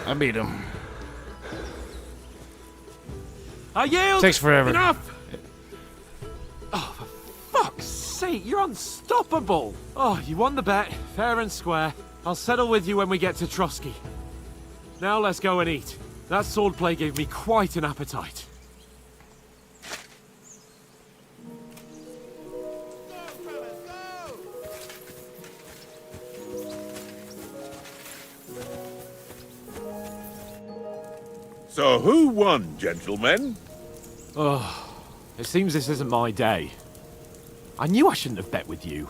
Speaker 1: I beat him.
Speaker 3: I yield.
Speaker 1: Takes forever.
Speaker 3: Enough. Oh, for fuck's sake! You're unstoppable. Oh, you won the bet, fair and square. I'll settle with you when we get to Trotsky. Now let's go and eat. That swordplay gave me quite an appetite.
Speaker 11: So who won, gentlemen?
Speaker 3: Oh, it seems this isn't my day. I knew I shouldn't have bet with you.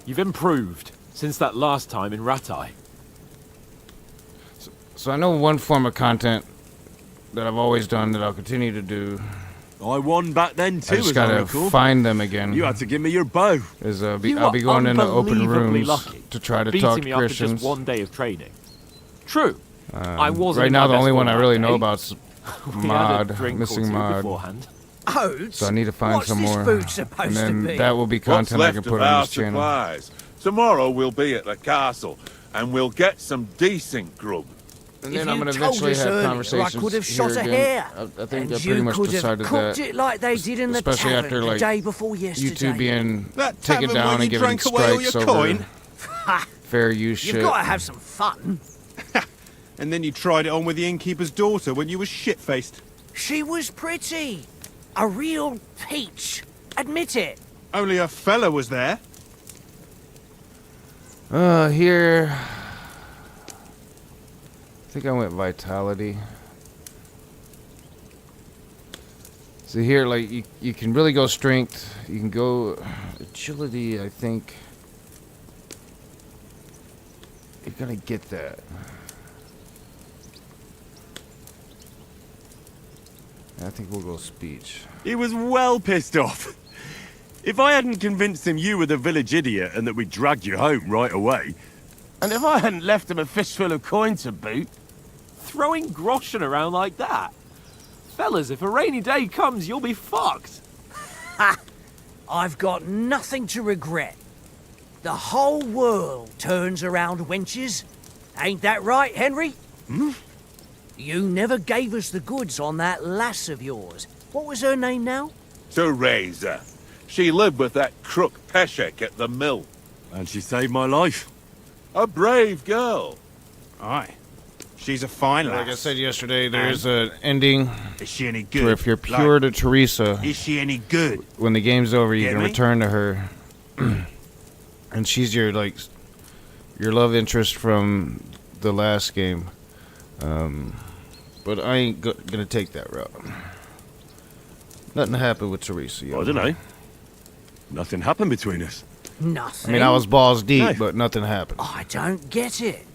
Speaker 3: You've improved since that last time in Rattay.
Speaker 1: So I know one form of content that I've always done that I'll continue to do.
Speaker 8: I won back then too,
Speaker 1: I just
Speaker 8: as I
Speaker 1: gotta
Speaker 8: recall.
Speaker 1: find them again.
Speaker 8: You had to give me your bow.
Speaker 1: Is I'll
Speaker 3: You
Speaker 1: be
Speaker 3: are
Speaker 1: going into open
Speaker 3: unbelievably
Speaker 1: rooms
Speaker 3: lucky,
Speaker 1: to try to
Speaker 3: beating
Speaker 1: talk
Speaker 3: me
Speaker 1: to
Speaker 3: after
Speaker 1: Christians.
Speaker 3: just one day of training. True, I wasn't
Speaker 1: right
Speaker 3: in
Speaker 1: now,
Speaker 3: my
Speaker 1: the only
Speaker 3: best
Speaker 1: one I
Speaker 3: form
Speaker 1: really
Speaker 3: that
Speaker 1: know
Speaker 3: day.
Speaker 1: about's
Speaker 3: We had a
Speaker 1: mod,
Speaker 3: drink or
Speaker 1: missing
Speaker 3: two
Speaker 1: mod.
Speaker 3: beforehand.
Speaker 12: Oats?
Speaker 1: So I need to find
Speaker 12: What's
Speaker 1: some
Speaker 12: this
Speaker 1: more,
Speaker 12: food supposed
Speaker 1: and
Speaker 12: to
Speaker 1: then
Speaker 12: be?
Speaker 1: that will be
Speaker 11: What's
Speaker 1: content I
Speaker 11: left
Speaker 1: can
Speaker 11: of
Speaker 1: put on
Speaker 11: our
Speaker 1: this channel.
Speaker 11: supplies? Tomorrow we'll be at the castle, and we'll get some decent grub.
Speaker 1: And
Speaker 12: If
Speaker 1: then I'm
Speaker 12: you
Speaker 1: going to
Speaker 12: told
Speaker 1: eventually
Speaker 12: us
Speaker 1: have
Speaker 12: earlier,
Speaker 1: conversations
Speaker 12: I could have
Speaker 1: here
Speaker 12: shot a
Speaker 1: again.
Speaker 12: hare.
Speaker 1: I think
Speaker 12: And
Speaker 1: I
Speaker 12: you
Speaker 1: pretty much
Speaker 12: could have
Speaker 1: decided
Speaker 12: cooked
Speaker 1: that.
Speaker 12: it like they did in the
Speaker 1: Especially
Speaker 12: tavern
Speaker 1: after,
Speaker 12: the
Speaker 1: like,
Speaker 12: day before yesterday.
Speaker 1: you two being
Speaker 9: That
Speaker 1: taken
Speaker 9: tavern
Speaker 1: down
Speaker 9: where
Speaker 1: and
Speaker 9: you
Speaker 1: given
Speaker 9: drank away all
Speaker 1: strikes
Speaker 9: your
Speaker 1: over
Speaker 9: coin?
Speaker 12: Ha!
Speaker 1: fair use
Speaker 12: You've
Speaker 1: shit.
Speaker 12: got to have some fun.
Speaker 9: And then you tried it on with the innkeeper's daughter when you were shit-faced.
Speaker 12: She was pretty. A real peach. Admit it.
Speaker 9: Only a fella was there.
Speaker 1: Here. I think I went vitality. So here, like, you can really go strength. You can go agility, I think. You're gonna get that. I think we'll go speech.
Speaker 8: He was well pissed off. If I hadn't convinced him you were the village idiot and that we dragged you home right away,
Speaker 9: And if I hadn't left him a fistful of coin to boot,
Speaker 3: Throwing groschen around like that? Fellas, if a rainy day comes, you'll be fucked.
Speaker 12: I've got nothing to regret. The whole world turns around wenches. Ain't that right, Henry? Hmm? You never gave us the goods on that lass of yours. What was her name now?
Speaker 11: Teresa. She lived with that crook Peshek at the mill.
Speaker 8: and she saved my life.
Speaker 11: A brave girl.
Speaker 9: aye. She's a fine lass.
Speaker 1: Like I said yesterday, there's an ending
Speaker 9: Is she any
Speaker 1: where
Speaker 9: good?
Speaker 1: if you're pure to Teresa,
Speaker 9: Is she any good?
Speaker 1: when the game's over, you
Speaker 9: Get
Speaker 1: can
Speaker 9: me?
Speaker 1: return to her, and she's your your love interest from the last game. But I ain't gonna take that route. Nothing happened with Teresa.
Speaker 8: I don't know. Nothing happened between us.
Speaker 12: Nothing.
Speaker 1: I mean, I was balls deep,
Speaker 8: No.
Speaker 1: but nothing happened.
Speaker 12: I don't get it.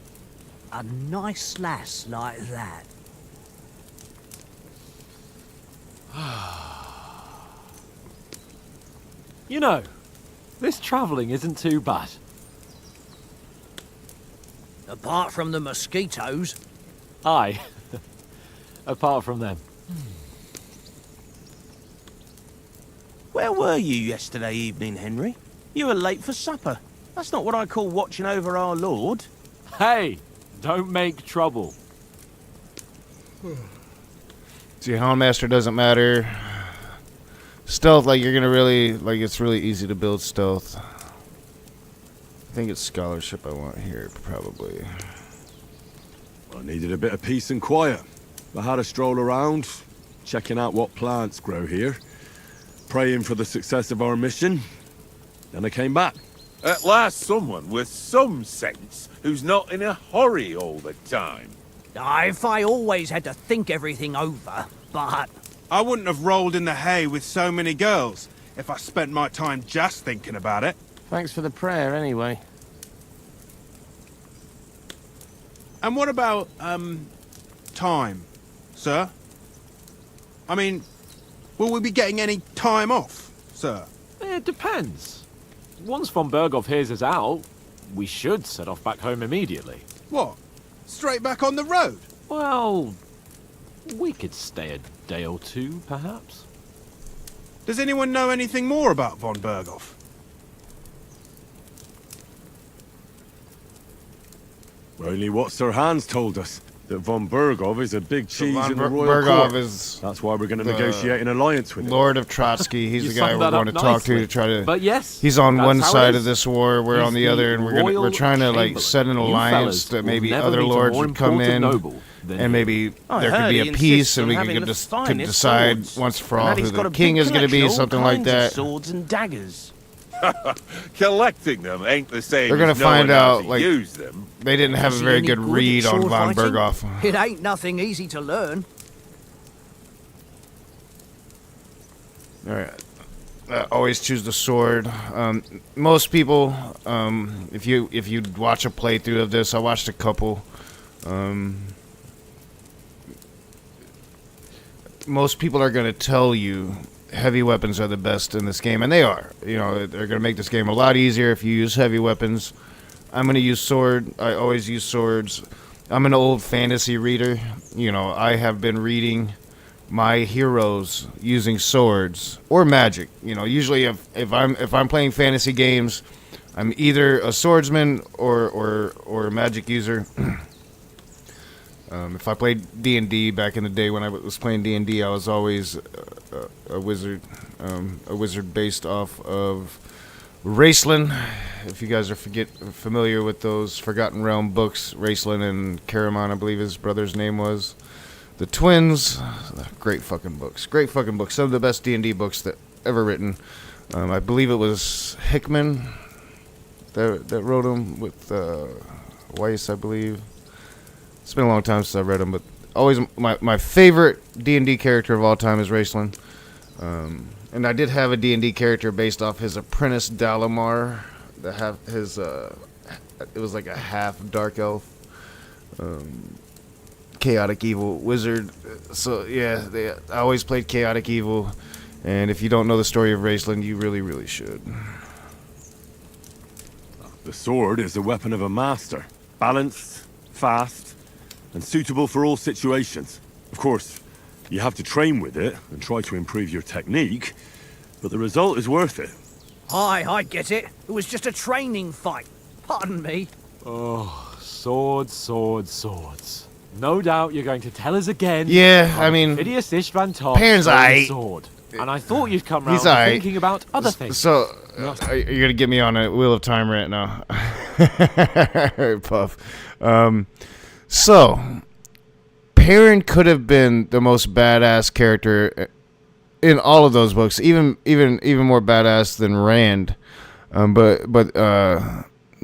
Speaker 12: A nice lass like that.
Speaker 3: You know, this travelling isn't too bad.
Speaker 12: Apart from the mosquitoes.
Speaker 3: Aye. Apart from them.
Speaker 13: Where were you yesterday evening, Henry? You were late for supper. That's not what I call watching over our lord.
Speaker 3: Hey, don't make trouble.
Speaker 1: See, Houndmaster doesn't matter. Stealth, like, you're gonna really, like, it's really easy to build stealth. I think it's scholarship I want here, probably.
Speaker 8: I needed a bit of peace and quiet. I had a stroll around, checking out what plants grow here, praying for the success of our mission. Then I came back.
Speaker 11: At last someone with some sense who's not in a hurry all the time.
Speaker 12: If I always had to think everything over, but...
Speaker 9: I wouldn't have rolled in the hay with so many girls if I spent my time just thinking about it.
Speaker 13: Thanks for the prayer, anyway.
Speaker 9: And what about, time, sir? I mean, will we be getting any time off, sir?
Speaker 3: It depends. Once von Berghoff hears us out, we should set off back home immediately.
Speaker 9: What? Straight back on the road?
Speaker 3: Well, we could stay a day or two, perhaps.
Speaker 9: Does anyone know anything more about von Berghoff?
Speaker 8: Only what Sir Hans told us, that von Berghoff is a big cheese
Speaker 1: Von
Speaker 8: in the royal
Speaker 1: Berghoff
Speaker 8: court.
Speaker 1: is
Speaker 8: That's why we're going to
Speaker 1: the
Speaker 8: negotiate an alliance with him.
Speaker 1: Lord of Trotsky. He's
Speaker 3: You
Speaker 1: the guy
Speaker 3: summed
Speaker 1: we're
Speaker 3: that
Speaker 1: going
Speaker 3: up
Speaker 1: to talk to
Speaker 3: nicely.
Speaker 1: try to.
Speaker 3: But yes,
Speaker 1: He's on
Speaker 3: that's
Speaker 1: one
Speaker 3: how it
Speaker 1: side
Speaker 3: is.
Speaker 1: of this war. We're
Speaker 3: He's
Speaker 1: on the other, and we're
Speaker 3: royal
Speaker 1: trying to like
Speaker 3: chamberlain.
Speaker 1: set an
Speaker 3: You
Speaker 1: alliance
Speaker 3: fellas
Speaker 1: that
Speaker 3: will
Speaker 1: maybe
Speaker 3: never
Speaker 1: other
Speaker 3: meet a
Speaker 1: lords
Speaker 3: more
Speaker 1: would come
Speaker 3: important
Speaker 1: in,
Speaker 3: noble than
Speaker 1: and
Speaker 3: him.
Speaker 1: maybe
Speaker 13: I
Speaker 1: there could
Speaker 13: heard
Speaker 1: be
Speaker 13: he
Speaker 1: a peace,
Speaker 13: insists
Speaker 1: and
Speaker 13: on
Speaker 1: we
Speaker 13: having
Speaker 1: could
Speaker 13: the
Speaker 1: just could
Speaker 13: finest
Speaker 1: decide
Speaker 13: swords.
Speaker 1: once for
Speaker 13: And
Speaker 1: all
Speaker 13: that
Speaker 1: who
Speaker 13: he's got
Speaker 1: the
Speaker 13: a
Speaker 1: king
Speaker 13: big
Speaker 1: is going to be,
Speaker 13: collection of all
Speaker 1: something like
Speaker 13: kinds of
Speaker 1: that.
Speaker 13: Swords and daggers.
Speaker 11: Collecting them ain't the same
Speaker 1: They're gonna
Speaker 11: as knowing
Speaker 1: find
Speaker 11: how
Speaker 1: out,
Speaker 11: to
Speaker 1: like,
Speaker 11: use them.
Speaker 1: They didn't have a
Speaker 12: Is he
Speaker 1: very
Speaker 12: any
Speaker 1: good
Speaker 12: good at
Speaker 1: read on
Speaker 12: sword
Speaker 1: von
Speaker 12: fighting?
Speaker 1: Berghoff.
Speaker 12: It ain't nothing easy to learn.
Speaker 1: All right. Always choose the sword. Most people, if you watch a playthrough of this, I watched a couple. Most people are going to tell you heavy weapons are the best in this game, and they are. You know, they're going to make this game a lot easier if you use heavy weapons. I'm going to use sword. I always use swords. I'm an old fantasy reader. You know, I have been reading my heroes using swords or magic. You know, usually if I'm playing fantasy games, I'm either a swordsman or a magic user. If I played D&D back in the day when I was playing D&D, I was always a wizard based off of Raistlin. If you guys are familiar with those Forgotten Realm books, Raistlin and Caramon, I believe his brother's name was. The twins, great fucking books. Great fucking books. Some of the best D&D books that ever written. I believe it was Hickman that wrote them with Weiss, I believe. It's been a long time since I've read them, but always my favorite D&D character of all time is Raistlin. And I did have a D&D character based off his apprentice Dalamar. It was like a half dark elf. Chaotic evil wizard. So yeah, I always played chaotic evil, and if you don't know the story of Raistlin, you really should.
Speaker 8: The sword is the weapon of a master. Balanced, fast, and suitable for all situations. Of course, you have to train with it and try to improve your technique, but the result is worth it.
Speaker 12: I get it. It was just a training fight. Pardon me.
Speaker 3: Oh, swords, swords, swords. No doubt you're going to tell us again.
Speaker 1: Yeah, I mean,
Speaker 3: Phidias Ishvantar
Speaker 1: Perrin's aight.
Speaker 3: sword. And I thought you'd come round
Speaker 1: He's
Speaker 3: to
Speaker 1: aight.
Speaker 3: thinking about other things.
Speaker 1: So, are you gonna get me on a Wheel of Time rant now? Puff. So, Perrin could have been the most badass character in all of those books, even more badass than Rand. But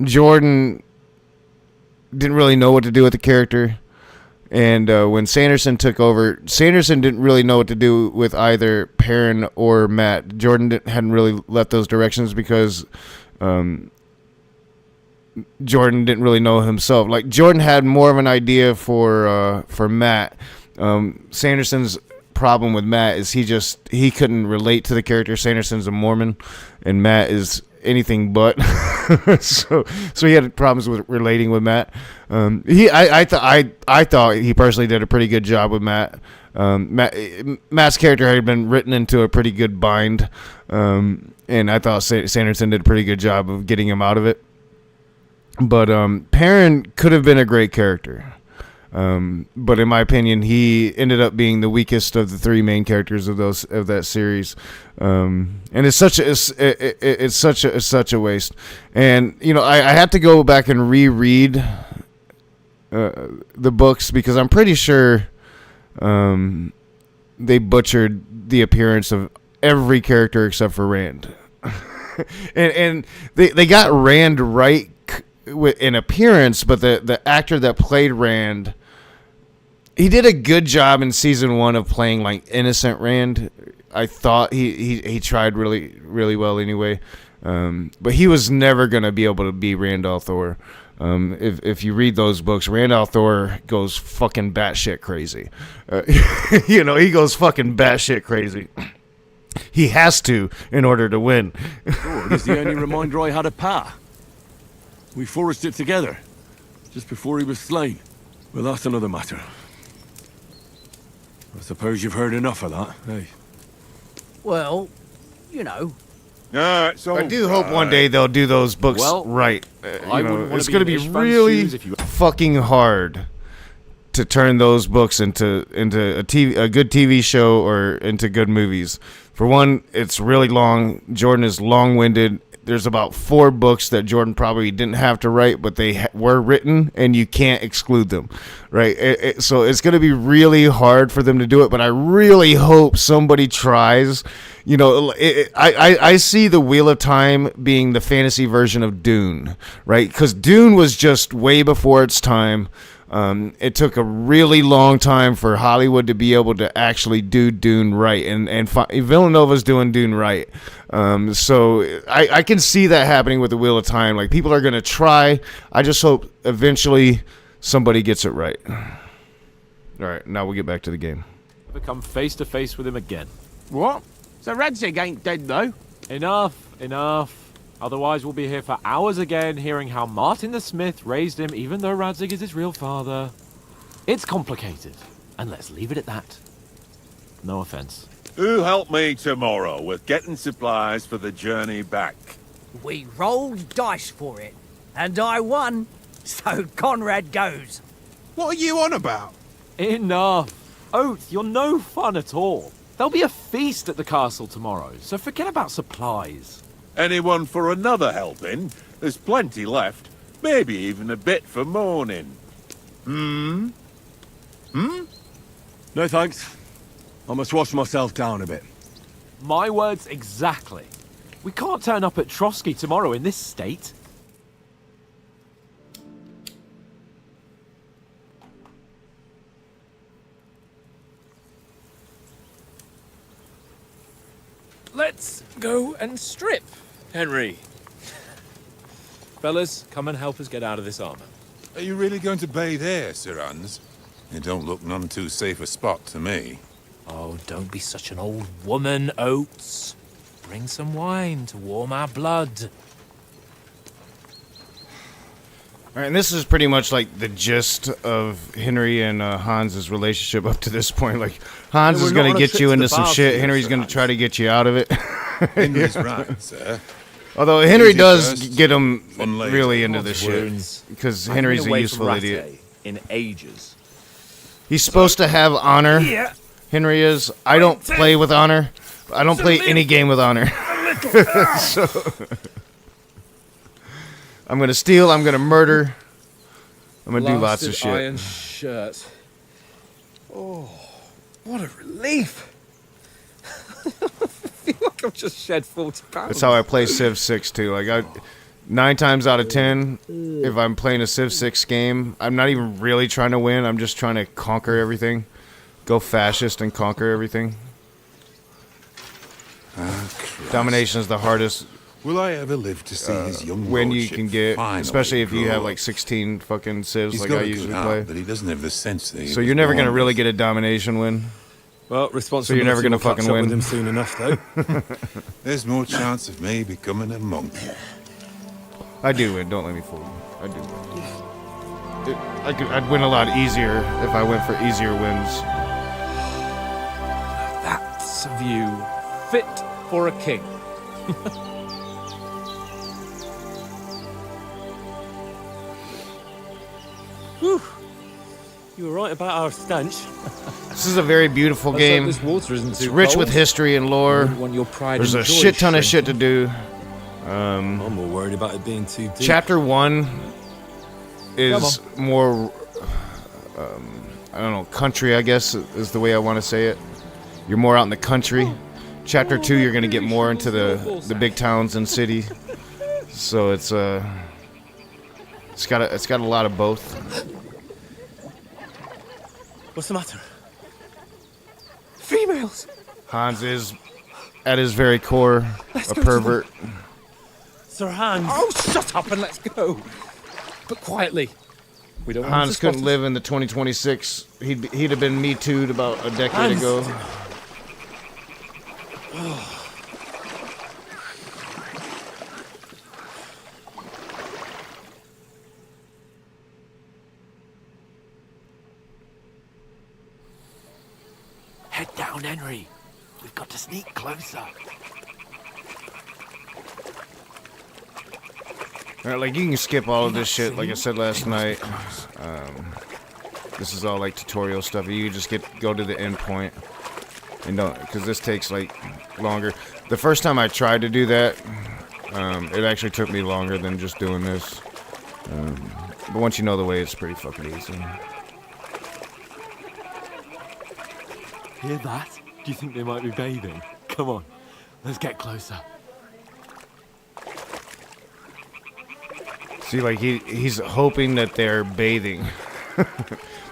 Speaker 1: Jordan didn't really know what to do with the character. And when Sanderson took over, Sanderson didn't really know what to do with either Perrin or Matt. Jordan hadn't really left those directions because Jordan didn't really know himself. Like, Jordan had more of an idea for Matt. Sanderson's problem with Matt is he couldn't relate to the character. Sanderson's a Mormon, and Matt is anything but. so he had problems with relating with Matt. I thought he personally did a pretty good job with Matt. Matt's character had been written into a pretty good bind, and I thought Sanderson did a pretty good job of getting him out of it. But Perrin could have been a great character. But in my opinion, he ended up being the weakest of the three main characters of that series, and it's such a waste. And you know, I had to go back and reread the books because I'm pretty sure they butchered the appearance of every character except for Rand, and they got Rand right in appearance, but the actor that played Rand, he did a good job in season 1 of playing like innocent Rand. I thought he tried really well anyway, but he was never gonna be able to be Rand al'Thor. If you read those books, Rand al'Thor goes fucking batshit crazy. You know, he goes fucking batshit crazy. He has to in order to win.
Speaker 8: Sword is the only reminder I had of Pa. We forged it together, just before he was slain. Well, that's another matter. I suppose you've heard enough of that, eh?
Speaker 12: Well, you know.
Speaker 11: No, it's all
Speaker 1: I do hope one day they'll do those books right. It's going to be really fucking hard to turn those books into a good TV show or into good movies. For one, it's really long. Jordan is long-winded. There's about 4 books that Jordan probably didn't have to write, but they were written, and you can't exclude them, right? So it's going to be really hard for them to do it, but I really hope somebody tries. You know, I see the Wheel of Time being the fantasy version of Dune, right? Because Dune was just way before its time. It took a really long time for Hollywood to be able to actually do Dune right, and Villanova's doing Dune right. So I can see that happening with the Wheel of Time. Like, people are gonna try. I just hope eventually somebody gets it right. All right, now we'll get back to the game.
Speaker 3: Come face to face with him again.
Speaker 13: What? So Radzig ain't dead, though?
Speaker 3: Enough. Otherwise, we'll be here for hours again, hearing how Martin the Smith raised him, even though Radzig is his real father. It's complicated, and let's leave it at that. No offense.
Speaker 11: Who help me tomorrow with getting supplies for the journey back?
Speaker 12: We rolled dice for it, and I won, so Conrad goes.
Speaker 9: What are you on about?
Speaker 3: Enough. Oath, you're no fun at all. There'll be a feast at the castle tomorrow, so forget about supplies.
Speaker 11: Anyone for another helping? There's plenty left. Maybe even a bit for morning.
Speaker 8: No thanks. I must wash myself down a bit.
Speaker 3: My words exactly. We can't turn up at Trotsky tomorrow in this state.
Speaker 7: Let's go and strip, Henry. Fellas, come and help us get out of this armor.
Speaker 11: Are you really going to bathe here, Sir Hans? It don't look none too safe a spot to me.
Speaker 7: Oh, don't be such an old woman, Oates. Bring some wine to warm our blood.
Speaker 1: All right, and this is pretty much like the gist of Henry and Hans's relationship up to this point. Like, Hans is going to get you into some shit. Henry's going to try to get you out of it.
Speaker 11: Henry's right, sir.
Speaker 1: Although Henry
Speaker 11: Easy
Speaker 1: does
Speaker 11: first,
Speaker 1: get him
Speaker 11: fun later.
Speaker 1: really into the shit. Because Henry's a useful idiot.
Speaker 7: In ages.
Speaker 1: He's supposed to have honor. Henry is. I don't play with honor. I don't play any game with honor. So I'm going to steal. I'm going to murder. I'm going to do lots of shit.
Speaker 7: Iron shirt. Oh, what a relief. I feel like I've just shed 40 pounds.
Speaker 1: That's how I play Civ 6 too. Like, 9 times out of 10, if I'm playing a Civ 6 game, I'm not even really trying to win. I'm just trying to conquer everything. Go fascist and conquer everything. Domination is the hardest
Speaker 11: Will I ever live to see his young
Speaker 1: win you
Speaker 11: lordship
Speaker 1: can get,
Speaker 11: finally
Speaker 1: especially if you
Speaker 11: grow
Speaker 1: have
Speaker 11: up?
Speaker 1: like 16 fucking civs
Speaker 11: He's
Speaker 1: like
Speaker 11: got
Speaker 1: I
Speaker 11: a
Speaker 1: usually
Speaker 11: good heart,
Speaker 1: play.
Speaker 11: but he doesn't have the sense that he
Speaker 1: So
Speaker 11: was
Speaker 1: you're never
Speaker 11: born
Speaker 1: gonna really
Speaker 11: with.
Speaker 1: get a domination win.
Speaker 8: Well,
Speaker 1: So you're never gonna fucking win.
Speaker 8: with him soon enough, though.
Speaker 11: There's more chance of me becoming a monk.
Speaker 1: I do win. Don't let me fool you. I do win. I'd win a lot easier if I went for easier wins.
Speaker 7: That's a view fit for a king.
Speaker 6: Whew. You were right about our stench.
Speaker 1: This is a very beautiful game.
Speaker 6: This water isn't
Speaker 1: It's
Speaker 6: too
Speaker 1: rich
Speaker 6: cold.
Speaker 1: with history and lore.
Speaker 6: Want your pride
Speaker 1: There's
Speaker 6: and
Speaker 1: a
Speaker 6: joy
Speaker 1: shit ton of shit
Speaker 6: shrinking.
Speaker 1: to do.
Speaker 6: I'm more worried about it being too deep.
Speaker 1: Chapter 1 is more, I don't know, country, I guess, is the way I want to say it. You're more out in the country. Chapter 2, you're going to get more into the big towns and city. So it's got a lot of both.
Speaker 6: What's the matter? Females!
Speaker 1: Hans is, at his very core, a pervert.
Speaker 6: Sir Hans!
Speaker 7: Oh, shut up and let's go. But quietly. We don't want
Speaker 1: Hans
Speaker 7: to
Speaker 1: couldn't
Speaker 7: spot
Speaker 1: live in the 2026. He'd have been Me Too'd about a decade
Speaker 6: Hans.
Speaker 1: ago.
Speaker 3: Head down, Henry. We've got to sneak closer.
Speaker 1: Alright, like, you can skip all of this shit, like I said last night. This is all, like, tutorial stuff. You just go to the end point. And don't, because this takes, like, longer. The first time I tried to do that, it actually took me longer than just doing this. But once you know the way, it's pretty fucking easy.
Speaker 3: Hear that? Do you think they might be bathing? Come on, let's get closer.
Speaker 1: See, like, he's hoping that they're bathing.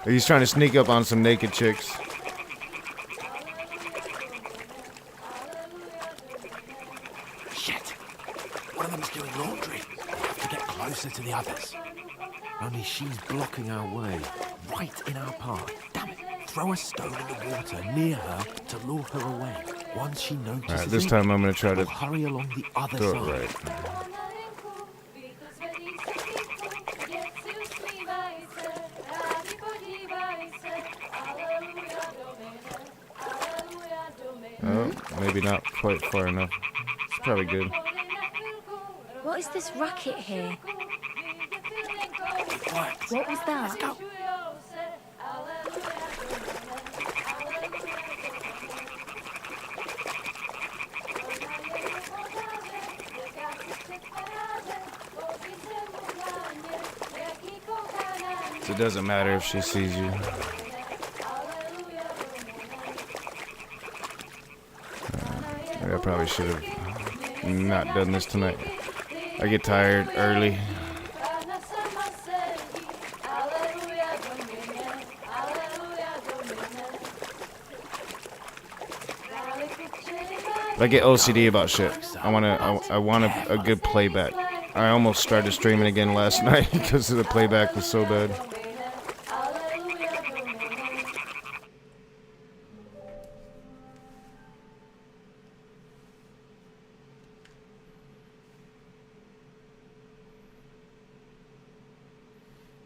Speaker 1: He's trying to sneak up on some naked chicks.
Speaker 7: Shit! One of them's doing laundry. We have to get closer to the others. Only she's blocking our way, right in our path. Damn it! Throw a stone in the water near her to lure her away. Once she notices
Speaker 1: Alright, this
Speaker 7: it,
Speaker 1: time I'm gonna try to
Speaker 7: we'll hurry along the other
Speaker 1: throw
Speaker 7: side.
Speaker 1: it right. Oh, maybe not quite far enough. It's probably good.
Speaker 2: What is this racket here? What was that?
Speaker 7: Let's go.
Speaker 1: So it doesn't matter if she sees you. I probably should have not done this tonight. I get tired early. I get OCD about shit. I want a good playback. I almost started streaming again last night because the playback was so bad.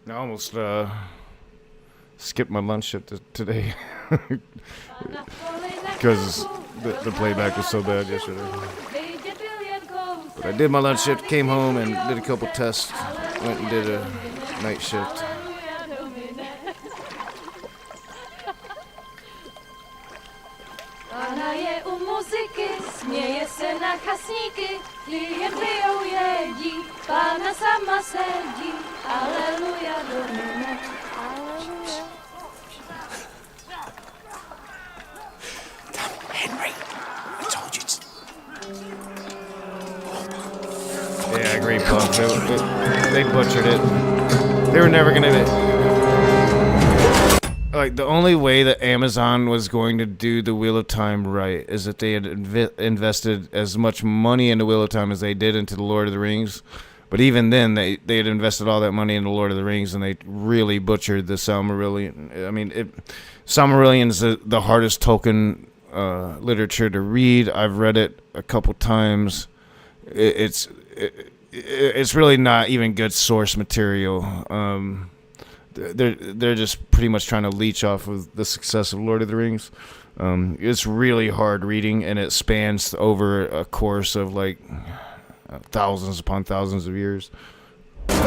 Speaker 1: I almost skipped my lunch shift today because the playback was so bad yesterday. But I did my lunch shift, came home and did a couple tests, went and did a night shift.
Speaker 7: Henry, I told you
Speaker 1: Yeah, I agree, Puff. They butchered it. They were never gonna... Like, the only way that Amazon was going to do the Wheel of Time right is if they had invested as much money into Wheel of Time as they did into the Lord of the Rings. But even then, they had invested all that money into Lord of the Rings, and they really butchered the Silmarillion. I mean, Silmarillion's the hardest Tolkien literature to read. I've read it a couple times. It's really not even good source material. They're just pretty much trying to leech off of the success of Lord of the Rings. It's really hard reading, and it spans over a course of like thousands upon thousands of years.
Speaker 7: You've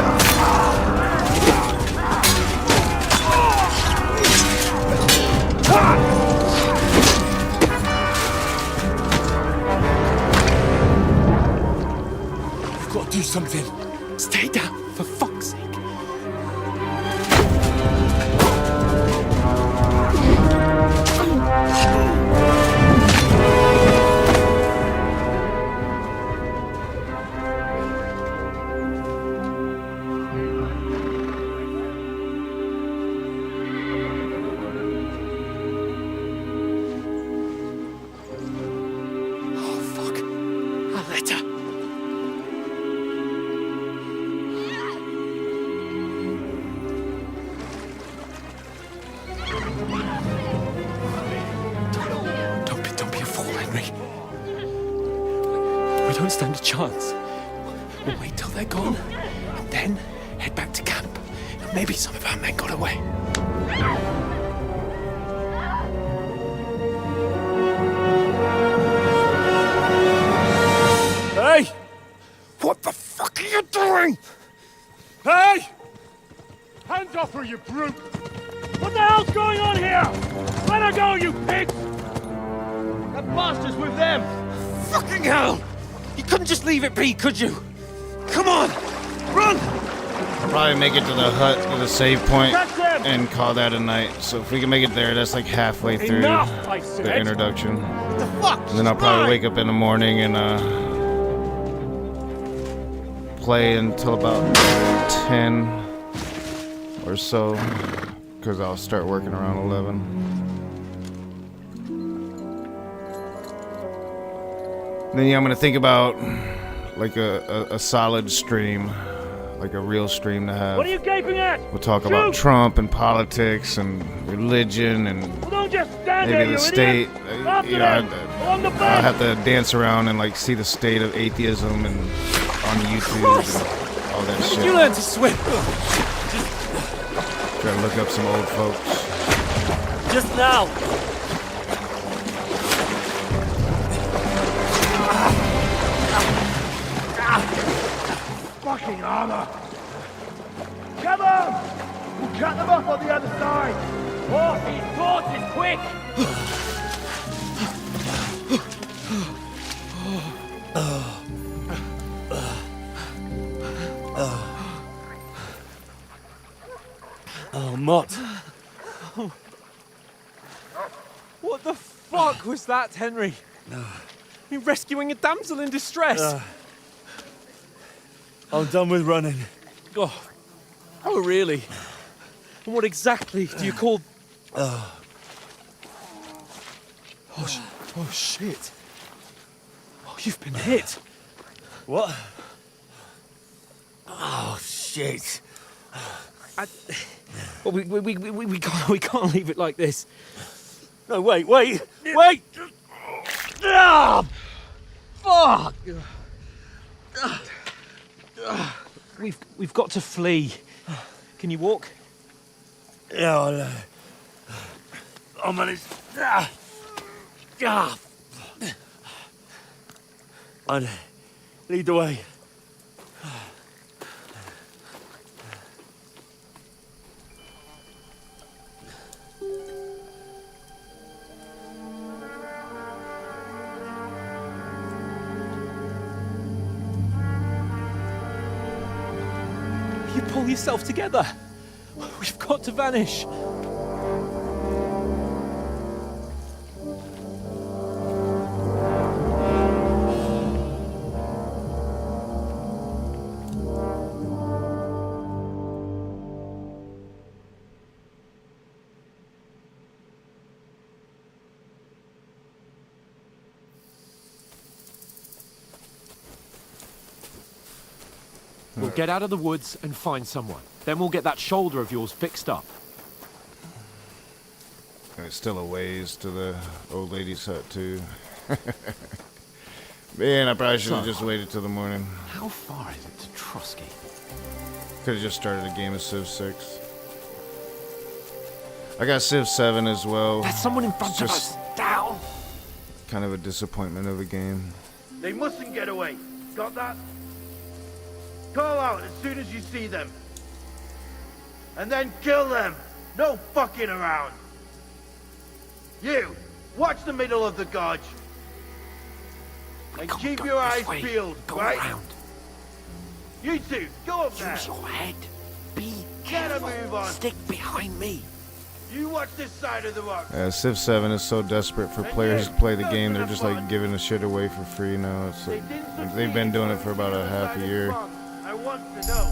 Speaker 7: got to do something. Stay down, for fuck's sake. Oh, fuck. A letter. Don't be a fool, Henry. We don't stand a chance. We'll wait till they're gone, and then head back to camp. And maybe some of our men got away.
Speaker 6: Hey!
Speaker 7: What the fuck are you doing?
Speaker 6: Hey! Hands off her, you brute! What the hell's going on here? Let her go, you pigs! That bastard's with them!
Speaker 13: Fucking hell! You couldn't just leave it be, could you? Come on! Run!
Speaker 1: I'll probably make it to the hut, to the save point, and call that a night. So if we can make it there, that's like halfway through
Speaker 6: Enough, I said.
Speaker 1: the introduction.
Speaker 13: What the fuck?
Speaker 1: And then I'll probably wake up in the morning and play until about 10, or so, because I'll start working around 11. Then yeah, I'm gonna think about like a solid stream, like a real stream to have.
Speaker 6: What are you gaping at?
Speaker 1: We'll talk about Trump and politics and religion and
Speaker 6: Well, don't just stand
Speaker 1: maybe
Speaker 6: there,
Speaker 1: the
Speaker 6: you
Speaker 1: state.
Speaker 6: idiot. After
Speaker 1: You know,
Speaker 6: them. Along the
Speaker 1: I'll
Speaker 6: back.
Speaker 1: have to dance around and like see the state of atheism and on YouTube and all that shit.
Speaker 7: You learn to swim.
Speaker 1: Try to look up some old folks.
Speaker 6: Just now. Fucking armor. Come on! We'll cut them off on the other side. Oh, these torches, quick!
Speaker 7: Oh, Mott. What the fuck was that, Henry? You rescuing a damsel in distress?
Speaker 6: I'm done with running.
Speaker 7: Oh, really? And what exactly do you call... Oh, shit. Oh, you've been hit.
Speaker 6: What? Oh, shit.
Speaker 7: Well, we can't leave it like this.
Speaker 6: No, wait! Ah! Fuck!
Speaker 7: We've got to flee. Can you walk?
Speaker 6: Yeah, I'll manage. Ah! I'd lead the way.
Speaker 7: You pull yourself together. We've got to vanish. We'll get out of the woods and find someone. Then we'll get that shoulder of yours fixed up.
Speaker 1: It's still a ways to the old lady's hut, too. Man, I probably should have just waited till the morning.
Speaker 7: How far is it to Trusky?
Speaker 1: Could have just started a game of Civ 6. I got Civ 7 as well.
Speaker 7: There's someone in front of us. Down.
Speaker 1: Kind of a disappointment of a game.
Speaker 6: They mustn't get away. Got that? Call out as soon as you see them. And then kill them. No fucking around. You, watch the middle of the gorge. And keep your eyes peeled, right?
Speaker 7: Around.
Speaker 6: You two, go up there.
Speaker 7: Use your head. Be
Speaker 6: Get a
Speaker 7: careful.
Speaker 6: move on.
Speaker 7: Stick behind me.
Speaker 6: You watch this side of the rock.
Speaker 1: Civ 7 is so desperate for players to play the game, they're just like giving the shit away for free now. It's like, they've been doing it for about a half a year.
Speaker 6: I want to know.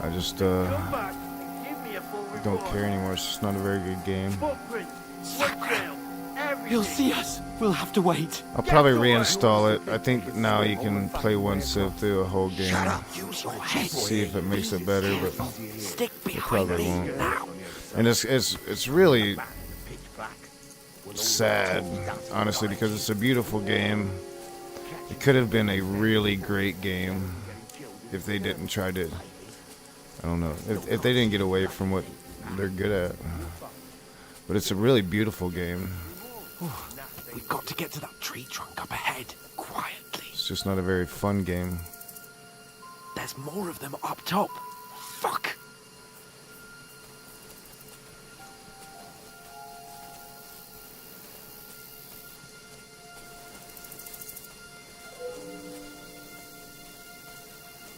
Speaker 1: I just
Speaker 6: Come back and give me a full report.
Speaker 1: don't care anymore. It's just not a very good game.
Speaker 6: Footprints, foot trail, everything.
Speaker 7: He'll see us. We'll have to wait.
Speaker 1: I'll probably reinstall it. I think now you can play one Civ through a whole game.
Speaker 7: Use your head.
Speaker 1: See if it makes it better, but
Speaker 7: Stick
Speaker 1: it
Speaker 7: behind
Speaker 1: probably
Speaker 7: me
Speaker 1: won't.
Speaker 7: now.
Speaker 1: And it's really sad, honestly, because it's a beautiful game. It could have been a really great game if they didn't try to, I don't know, if they didn't get away from what they're good at. But it's a really beautiful game.
Speaker 7: We've got to get to that tree trunk up ahead, quietly.
Speaker 1: It's just not a very fun game.
Speaker 7: There's more of them up top. Fuck.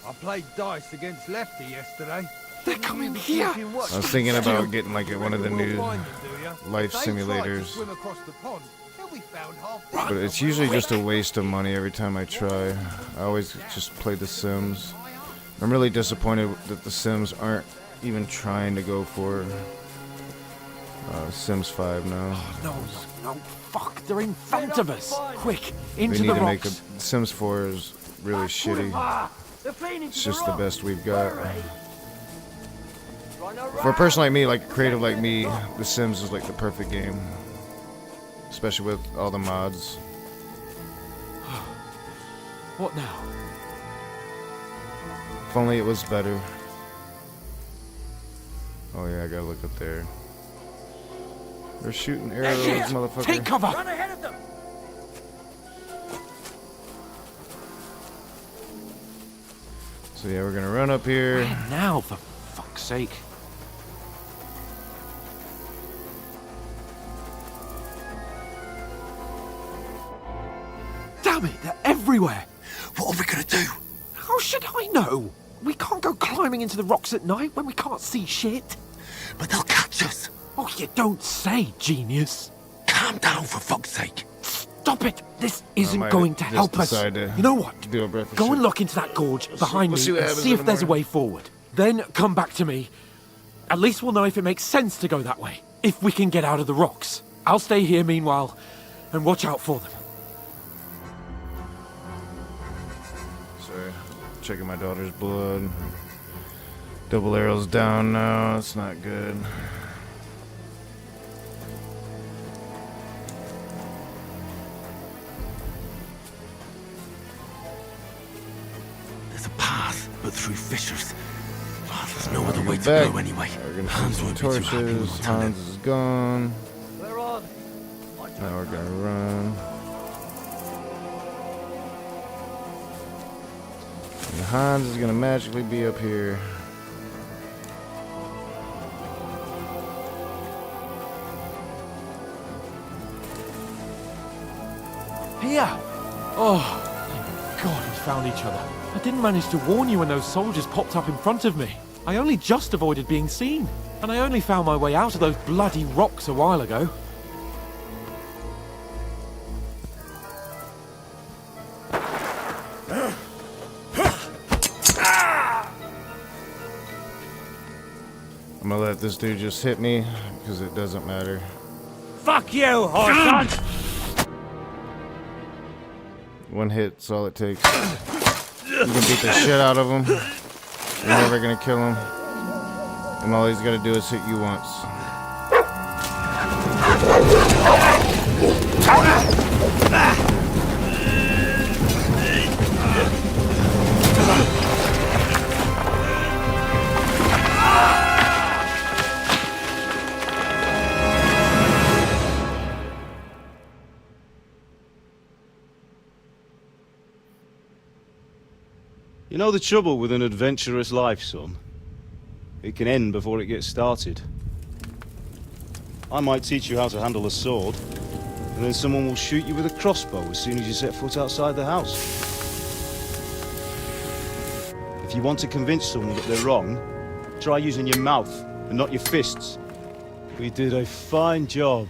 Speaker 9: I played dice against Lefty yesterday.
Speaker 7: They're coming here.
Speaker 1: I was thinking about getting like one of the new life simulators, but it's usually just a waste of money every time I try. I always just play The Sims. I'm really disappointed that The Sims aren't even trying to go for Sims 5 now.
Speaker 3: No, fuck, they're in front of us. Quick,
Speaker 1: We
Speaker 3: into
Speaker 1: need
Speaker 3: the
Speaker 1: to make
Speaker 3: rocks.
Speaker 1: a Sims 4 is really shitty. It's just the best we've got. For a person like me, like a creative like me, The Sims is like the perfect game. Especially with all the mods.
Speaker 3: What now?
Speaker 1: If only it was better. Oh yeah, I gotta look up there. They're shooting arrows, motherfucker.
Speaker 3: Take cover!
Speaker 12: Run ahead of them!
Speaker 1: So yeah, we're gonna run up here.
Speaker 3: Where now, for fuck's sake? Damn it, they're everywhere!
Speaker 13: What are we gonna do?
Speaker 3: How should I know? We can't go climbing into the rocks at night when we can't see shit.
Speaker 13: But they'll catch us.
Speaker 3: Oh, you don't say, genius.
Speaker 13: Calm down, for fuck's sake.
Speaker 3: Stop it! This
Speaker 1: I
Speaker 3: isn't
Speaker 1: might
Speaker 3: going to
Speaker 1: just
Speaker 3: help us.
Speaker 1: decide to
Speaker 3: You know what?
Speaker 1: do a breakfast
Speaker 3: Go
Speaker 1: shit.
Speaker 3: and look into that gorge behind
Speaker 1: we'll see
Speaker 3: me
Speaker 1: what
Speaker 3: and
Speaker 1: happens
Speaker 3: see
Speaker 1: in
Speaker 3: if
Speaker 1: the
Speaker 3: there's a
Speaker 1: morning.
Speaker 3: way forward. Then come back to me. At least we'll know if it makes sense to go that way. If we can get out of the rocks. I'll stay here meanwhile and watch out for them.
Speaker 1: Sorry, checking my daughter's blood. Double arrows down now. That's not good.
Speaker 13: There's a path, but through fissures. Oh, there's no other way to
Speaker 1: Back.
Speaker 13: go anyway.
Speaker 1: We're gonna
Speaker 13: Hans
Speaker 1: shoot some
Speaker 13: won't be too happy when
Speaker 1: torches.
Speaker 13: we tell him.
Speaker 1: Hans is gone.
Speaker 12: We're on.
Speaker 1: Now we're gonna run. And Hans is gonna magically be up here.
Speaker 3: Here! Oh, thank God we found each other. I didn't manage to warn you when those soldiers popped up in front of me. I only just avoided being seen. And I only found my way out of those bloody rocks a while ago.
Speaker 1: I'm gonna let this dude just hit me, because it doesn't matter.
Speaker 12: Fuck you, horse!
Speaker 1: One hit's all it takes. You can beat the shit out of him. You're never gonna kill him. And all he's gotta do is hit you once.
Speaker 14: You know the trouble with an adventurous life, son? It can end before it gets started. I might teach you how to handle a sword, and then someone will shoot you with a crossbow as soon as you set foot outside the house. If you want to convince someone that they're wrong, try using your mouth and not your fists. We did a fine job.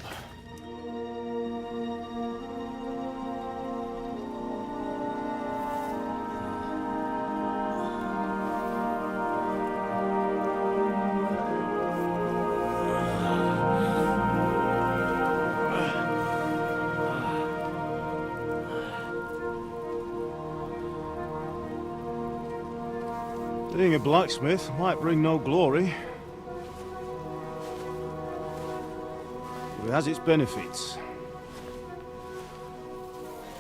Speaker 14: Being a blacksmith might bring no glory, but it has its benefits.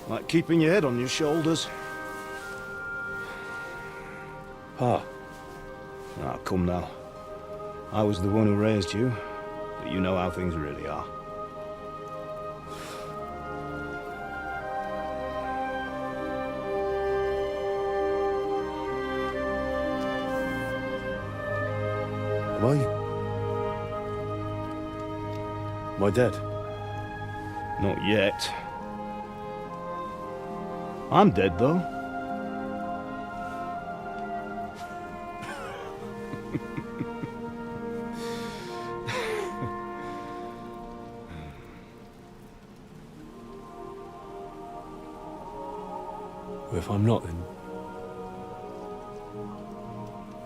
Speaker 14: Like keeping your head on your shoulders. Pa. Ah, come now. I was the one who raised you, but you know how things really are. Am I dead? Not yet. I'm dead, though.
Speaker 15: If I'm not,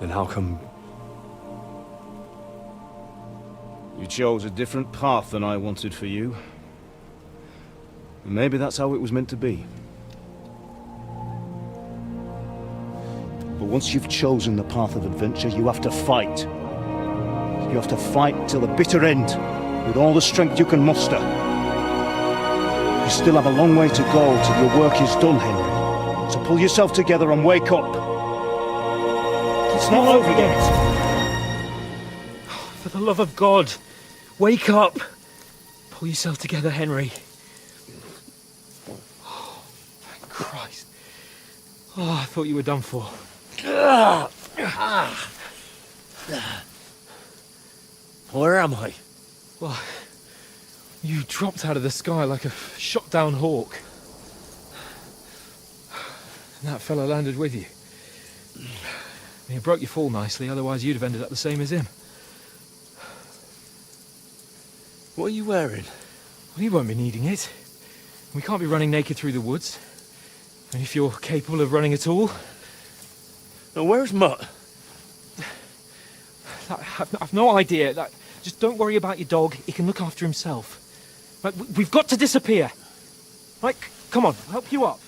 Speaker 15: then how come
Speaker 14: chose a different path than I wanted for you. And maybe that's how it was meant to be. But once you've chosen the path of adventure, you have to fight. You have to fight till the bitter end, with all the strength you can muster. You still have a long way to go till your work is done, Henry. So pull yourself together and wake up. It's not over yet.
Speaker 7: For the love of God, wake up! Pull yourself together, Henry. Oh, thank Christ. Oh, I thought you were done for.
Speaker 13: Where am I?
Speaker 7: Well, you dropped out of the sky like a shot-down hawk. And that fella landed with you. He broke your fall nicely, otherwise you'd have ended up the same as him.
Speaker 13: What are you wearing?
Speaker 7: Well, you won't be needing it. We can't be running naked through the woods. And if you're capable of running at all...
Speaker 13: Now, where's Mutt?
Speaker 7: I've no idea. Just don't worry about your dog. He can look after himself. Right, we've got to disappear. Right, come on, I'll help you up.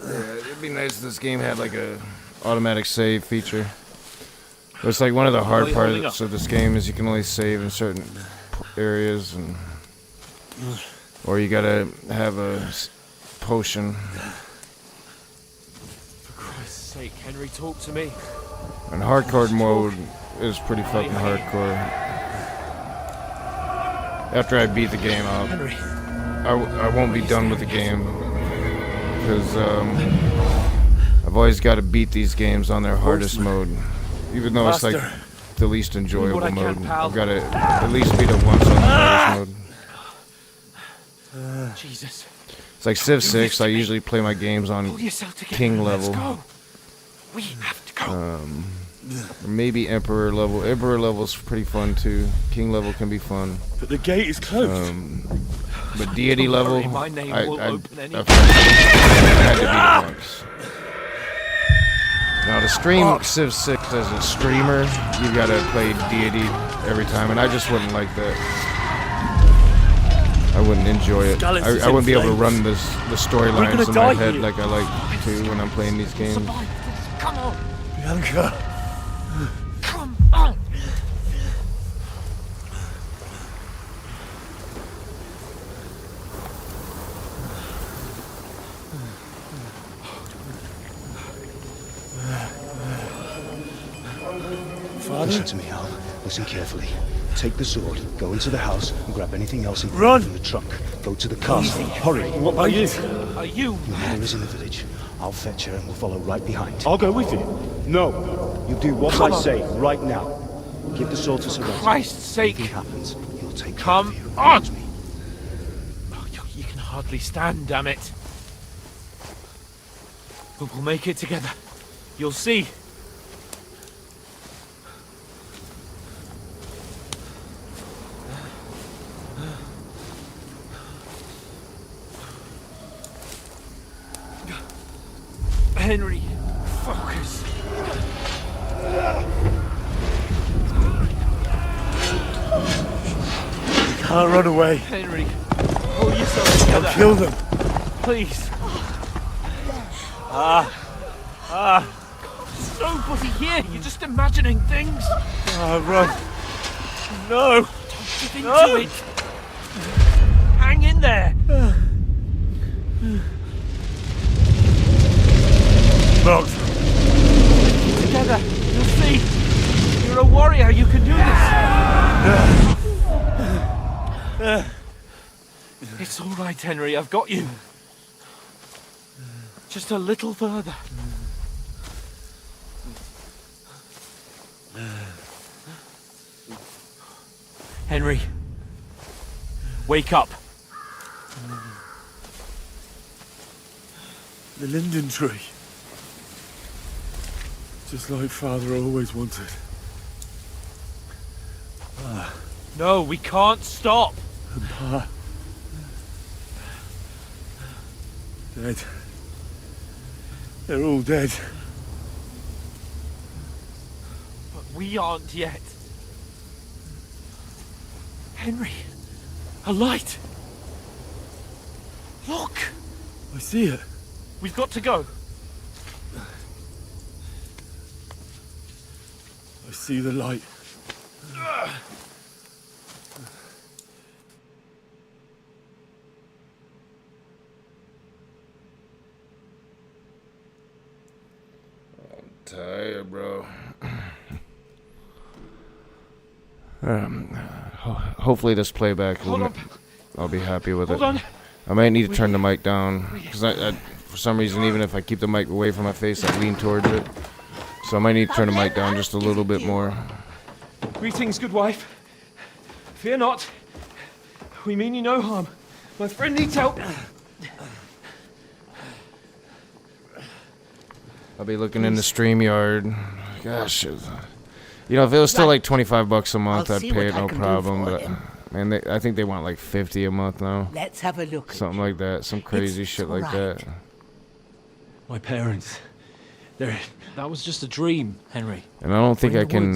Speaker 1: It'd be nice if this game had like a automatic save feature. But it's like one of the hard parts of this game is you can only save in certain areas, and or you gotta have a potion.
Speaker 7: For Christ's sake, Henry, talk to me.
Speaker 1: And hardcore mode is pretty fucking hardcore. After I beat the game, I won't be done with the game. Because I've always got to beat these games on their hardest mode. Even though it's like the least enjoyable mode. I've got to at least beat it once on the hardest mode.
Speaker 7: Jesus.
Speaker 1: It's like Civ 6, I usually play my games on King level.
Speaker 7: We have to go.
Speaker 1: Or maybe Emperor level. Emperor level's pretty fun too. King level can be fun.
Speaker 11: But the gate is closed.
Speaker 1: But deity level,
Speaker 7: my name will open any
Speaker 1: I had to beat it once. Now to stream Civ 6 as a streamer, you gotta play deity every time, and I just wouldn't like that. I wouldn't enjoy it. I wouldn't be able to run the storylines in my head like I like to when I'm playing these games.
Speaker 7: Come on.
Speaker 11: Bianca.
Speaker 7: Come on.
Speaker 14: Listen to me, Al. Listen carefully. Take the sword, go into the house, and grab anything else from the trunk. Go to the castle. Hurry.
Speaker 11: What about you?
Speaker 7: Are you?
Speaker 14: Your mother is in the village. I'll fetch her and we'll follow right behind.
Speaker 11: I'll go with you.
Speaker 14: No. You do what I say right now. Give the sword to Sir Reginald.
Speaker 7: Christ's sake.
Speaker 14: If anything happens, he'll take care
Speaker 7: Come
Speaker 14: of you.
Speaker 7: on.
Speaker 14: Me.
Speaker 7: Oh, you can hardly stand, damn it. But we'll make it together. You'll see. Henry, focus.
Speaker 11: You can't run away.
Speaker 7: Henry, pull yourself together.
Speaker 11: I'll kill them.
Speaker 7: Please. There's nobody here. You're just imagining things.
Speaker 11: Run. No.
Speaker 7: Don't give into it. Hang in there.
Speaker 11: Not.
Speaker 7: Together. You'll see. You're a warrior. You can do this. It's all right, Henry. I've got you. Just a little further. Henry, wake up.
Speaker 11: The linden tree. Just like Father always wanted.
Speaker 3: No, we can't stop.
Speaker 11: And Pa... dead. They're all dead.
Speaker 3: But we aren't yet. Henry, a light. Look.
Speaker 11: I see it.
Speaker 3: We've got to go.
Speaker 11: I see the light.
Speaker 1: Tired, bro. Hopefully this playback I'll be happy with it.
Speaker 3: Hold on.
Speaker 1: I might need to turn the mic down because I for some reason, even if I keep the mic away from my face, I lean towards it. So I might need to turn the mic down just a little bit more.
Speaker 3: Greetings, good wife. Fear not. We mean you no harm. My friend needs help.
Speaker 1: I'll be looking in the StreamYard. Gosh, you know, if it was still like $25 a month, I'd pay it no problem. But man, I think they want like $50 a month now.
Speaker 12: Let's have a look.
Speaker 1: Something like that, some crazy shit like that.
Speaker 15: My parents. That was just a dream, Henry.
Speaker 1: And I don't think I can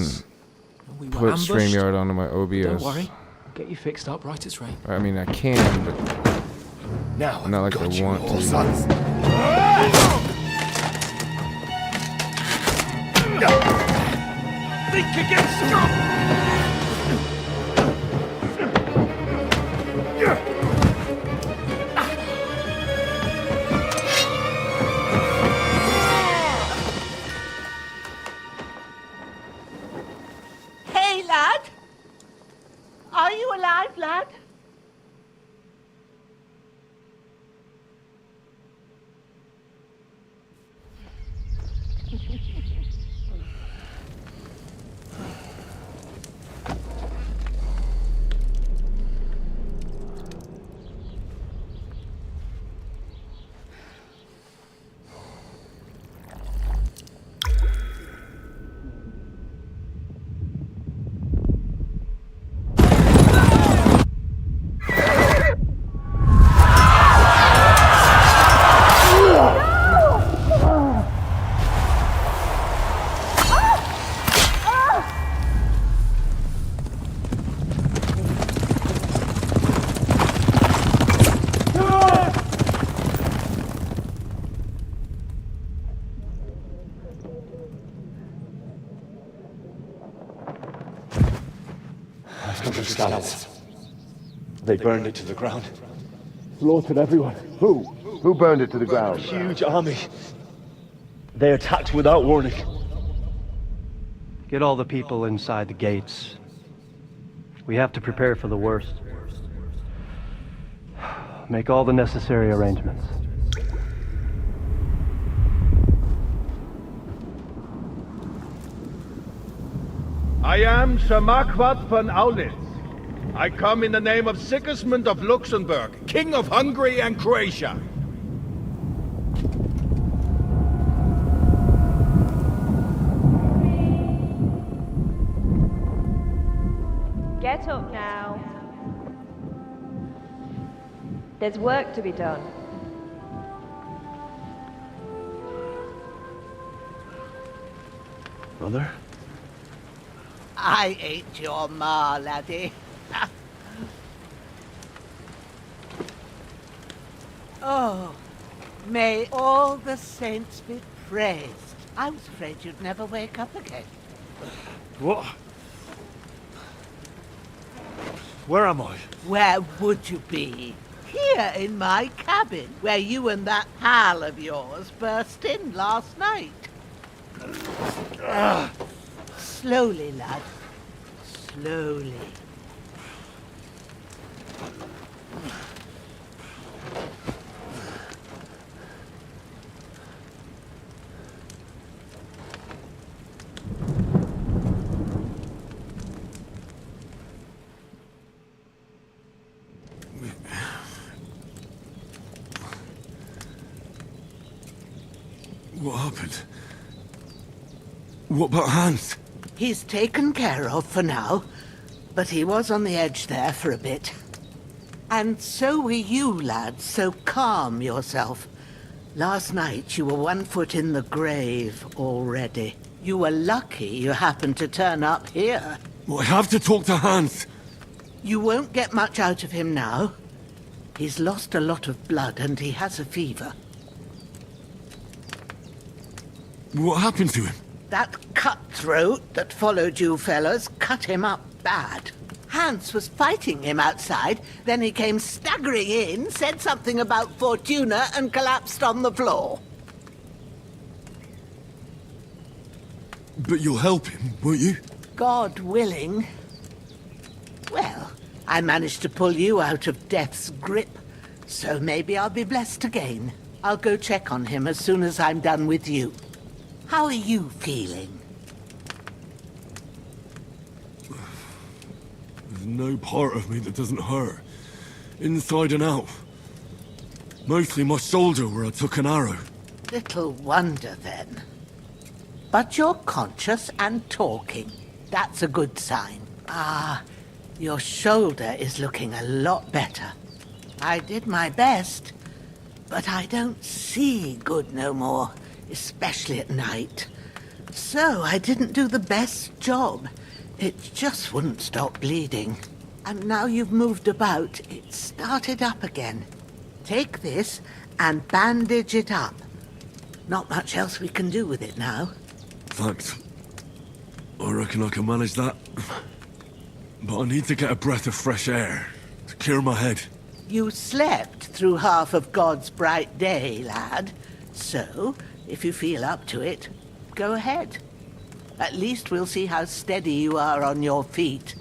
Speaker 15: We were
Speaker 1: put
Speaker 15: ambushed.
Speaker 1: StreamYard onto my OBS.
Speaker 15: Don't worry. I'll get you fixed up right as rain.
Speaker 1: I mean, I can, but
Speaker 11: now
Speaker 1: not like I want to.
Speaker 3: Think again, Scott!
Speaker 12: Hey, lad. Are you alive, lad?
Speaker 16: Scouts. They burned it to the ground.
Speaker 17: Slaughtered everyone. Who? Who burned it to the ground?
Speaker 16: Huge army. They attacked without warning.
Speaker 18: Get all the people inside the gates. We have to prepare for the worst. Make all the necessary arrangements.
Speaker 6: I am Sir Marquardt von Aulitz. I come in the name of Sigismund of Luxembourg, King of Hungary and Croatia.
Speaker 19: Get up now. There's work to be done.
Speaker 16: Mother?
Speaker 12: I ain't your ma, laddie. Oh, may all the saints be praised. I was afraid you'd never wake up again.
Speaker 11: What? Where am I?
Speaker 12: Where would you be? Here in my cabin, where you and that pal of yours burst in last night. Slowly, lad. Slowly.
Speaker 11: What happened?
Speaker 8: What about Hans?
Speaker 20: He's taken care of for now, but he was on the edge there for a bit. And so were you, lads, so calm yourself. Last night you were 1 foot in the grave already. You were lucky you happened to turn up here.
Speaker 8: Well, I have to talk to Hans.
Speaker 20: You won't get much out of him now. He's lost a lot of blood and he has a fever.
Speaker 8: What happened to him?
Speaker 20: That cutthroat that followed you fellas cut him up bad. Hans was fighting him outside, then he came staggering in, said something about Fortuna, and collapsed on the floor.
Speaker 8: But you'll help him, won't you?
Speaker 20: God willing. Well, I managed to pull you out of death's grip, so maybe I'll be blessed again. I'll go check on him as soon as I'm done with you. How are you feeling?
Speaker 8: There's no part of me that doesn't hurt. Inside and out. Mostly my shoulder where I took an arrow.
Speaker 20: Little wonder then. But you're conscious and talking. That's a good sign. Ah, your shoulder is looking a lot better. I did my best, but I don't see good no more, especially at night. So I didn't do the best job. It just wouldn't stop bleeding. And now you've moved about, it started up again. Take this and bandage it up. Not much else we can do with it now.
Speaker 8: Thanks. I reckon I can manage that. But I need to get a breath of fresh air to clear my head.
Speaker 20: You slept through half of God's bright day, lad. So, if you feel up to it, go ahead. At least we'll see how steady you are on your feet.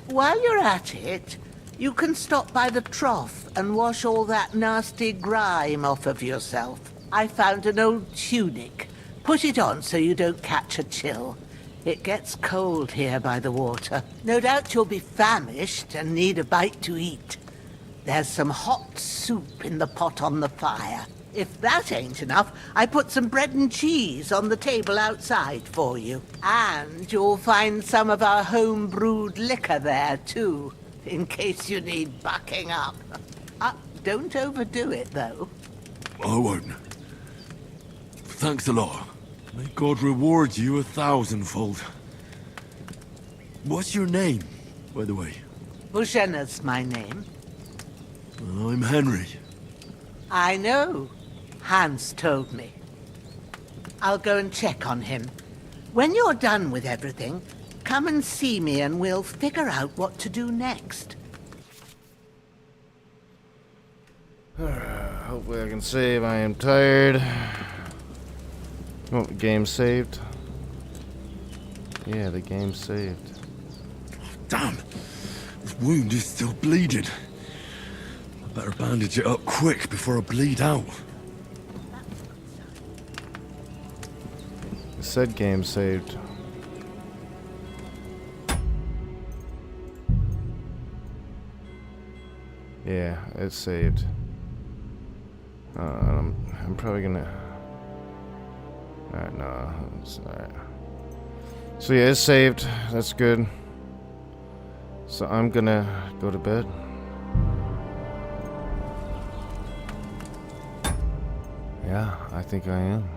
Speaker 20: While you're at it, you can stop by the trough and wash all that nasty grime off of yourself. I found an old tunic. Put it on so you don't catch a chill. It gets cold here by the water. No doubt you'll be famished and need a bite to eat. There's some hot soup in the pot on the fire. If that ain't enough, I put some bread and cheese on the table outside for you. And you'll find some of our home-brewed liquor there, too, in case you need bucking up. Don't overdo it, though.
Speaker 8: I won't. Thanks a lot. May God reward you 1,000-fold. What's your name, by the way?
Speaker 20: Bushenna's my name.
Speaker 8: I'm Henry.
Speaker 20: I know. Hans told me. I'll go and check on him. When you're done with everything, come and see me and we'll figure out what to do next.
Speaker 1: Hopefully I can save. I am tired. Oh, the game saved. Yeah, the game saved.
Speaker 8: Damn! This wound is still bleeding. I better bandage it up quick before I bleed out.
Speaker 1: It said game saved. Yeah, it's saved. I'm probably gonna... Alright, no, it's alright. So yeah, it's saved. That's good. So I'm gonna go to bed. Yeah, I think I am.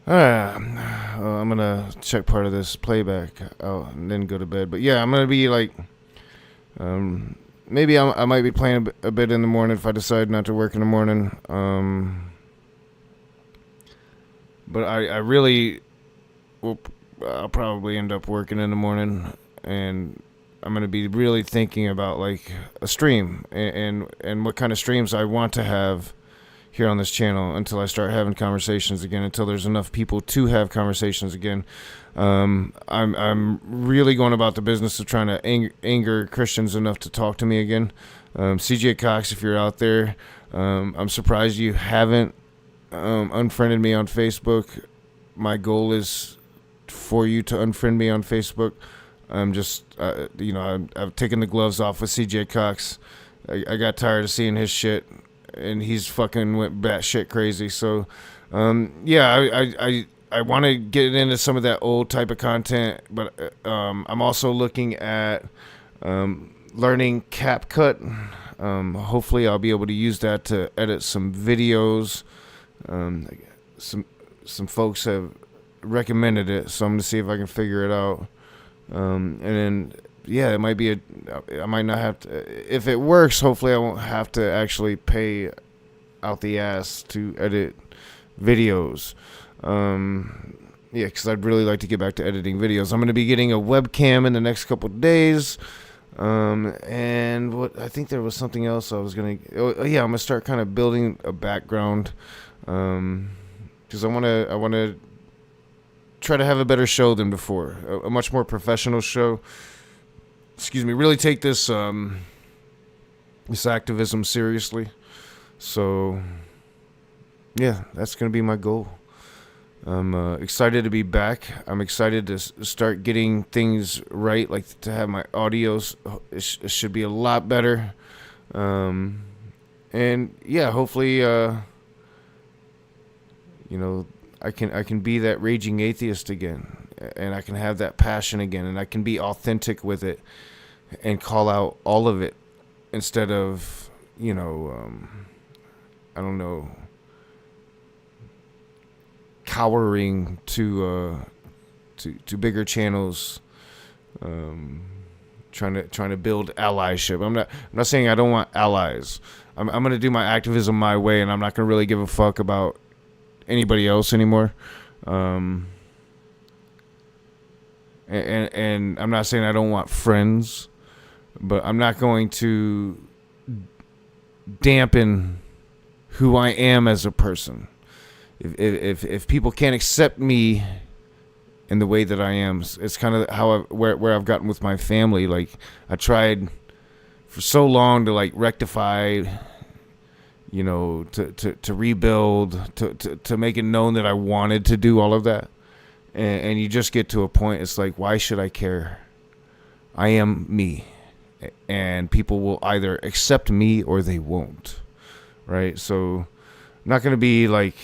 Speaker 1: Alright, I'm gonna check part of this playback out and then go to bed. But yeah, I'm gonna be like, maybe I might be playing a bit in the morning if I decide not to work in the morning. But I really will. I'll probably end up working in the morning, and I'm gonna be really thinking about like a stream and what kind of streams I want to have here on this channel until I start having conversations again, until there's enough people to have conversations again. I'm really going about the business of trying to anger Christians enough to talk to me again. CJ Cox, if you're out there, I'm surprised you haven't unfriended me on Facebook. My goal is for you to unfriend me on Facebook. I'm just, I've taken the gloves off with CJ Cox. I got tired of seeing his shit, and he's fucking went batshit crazy. So, yeah, I want to get into some of that old type of content, but I'm also looking at learning CapCut. Hopefully, I'll be able to use that to edit some videos. Some folks have recommended it, so I'm gonna see if I can figure it out. And then, yeah, it might be I might not have to. If it works, hopefully, I won't have to actually pay out the ass to edit videos. Yeah, because I'd really like to get back to editing videos. I'm going to be getting a webcam in the next couple of days. And what I think there was something else I was going to... Oh, yeah, I'm going to start kind of building a background. Because I want to try to have a better show than before. A much more professional show. Excuse me. Really take this activism seriously. So, yeah, that's going to be my goal. I'm excited to be back. I'm excited to start getting things right, like to have my audios. It should be a lot better. And yeah, hopefully, you know, I can be that raging atheist again, and I can have that passion again, and I can be authentic with it and call out all of it instead of, you know, I don't know, cowering to bigger channels, trying to build allyship. I'm not saying I don't want allies. I'm gonna do my activism my way, and I'm not gonna really give a fuck about anybody else anymore. And I'm not saying I don't want friends, but I'm not going to dampen who I am as a person. If people can't accept me in the way that I am, it's kind of how where I've gotten with my family. Like, I tried for so long to like rectify, you know, to rebuild, to make it known that I wanted to do all of that, and you just get to a point. It's like, why should I care? I am me, and people will either accept me or they won't, right? So, I'm not gonna be like,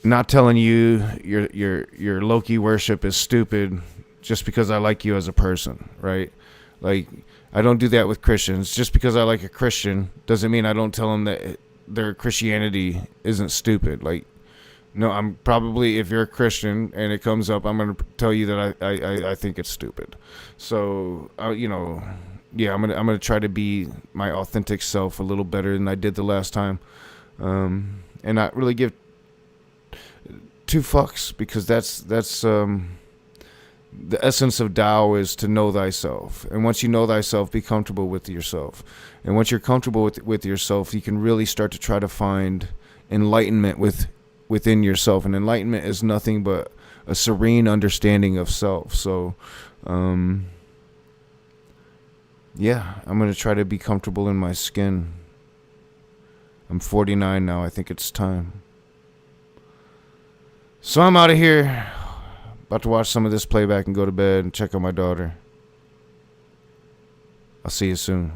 Speaker 1: not telling you your Loki worship is stupid just because I like you as a person, right? Like, I don't do that with Christians. Just because I like a Christian doesn't mean I don't tell them that their Christianity isn't stupid. Like, no, I'm probably, if you're a Christian and it comes up, I'm going to tell you that I think it's stupid. So, you know, yeah, I'm gonna try to be my authentic self a little better than I did the last time, and not really give two fucks, because that's the essence of Tao is to know thyself. And once you know thyself, be comfortable with yourself. And once you're comfortable with yourself, you can really start to try to find enlightenment within yourself. And enlightenment is nothing but a serene understanding of self. So, yeah, I'm going to try to be comfortable in my skin. I'm 49 now. I think it's time. So I'm out of here. About to watch some of this playback and go to bed and check on my daughter. I'll see you soon.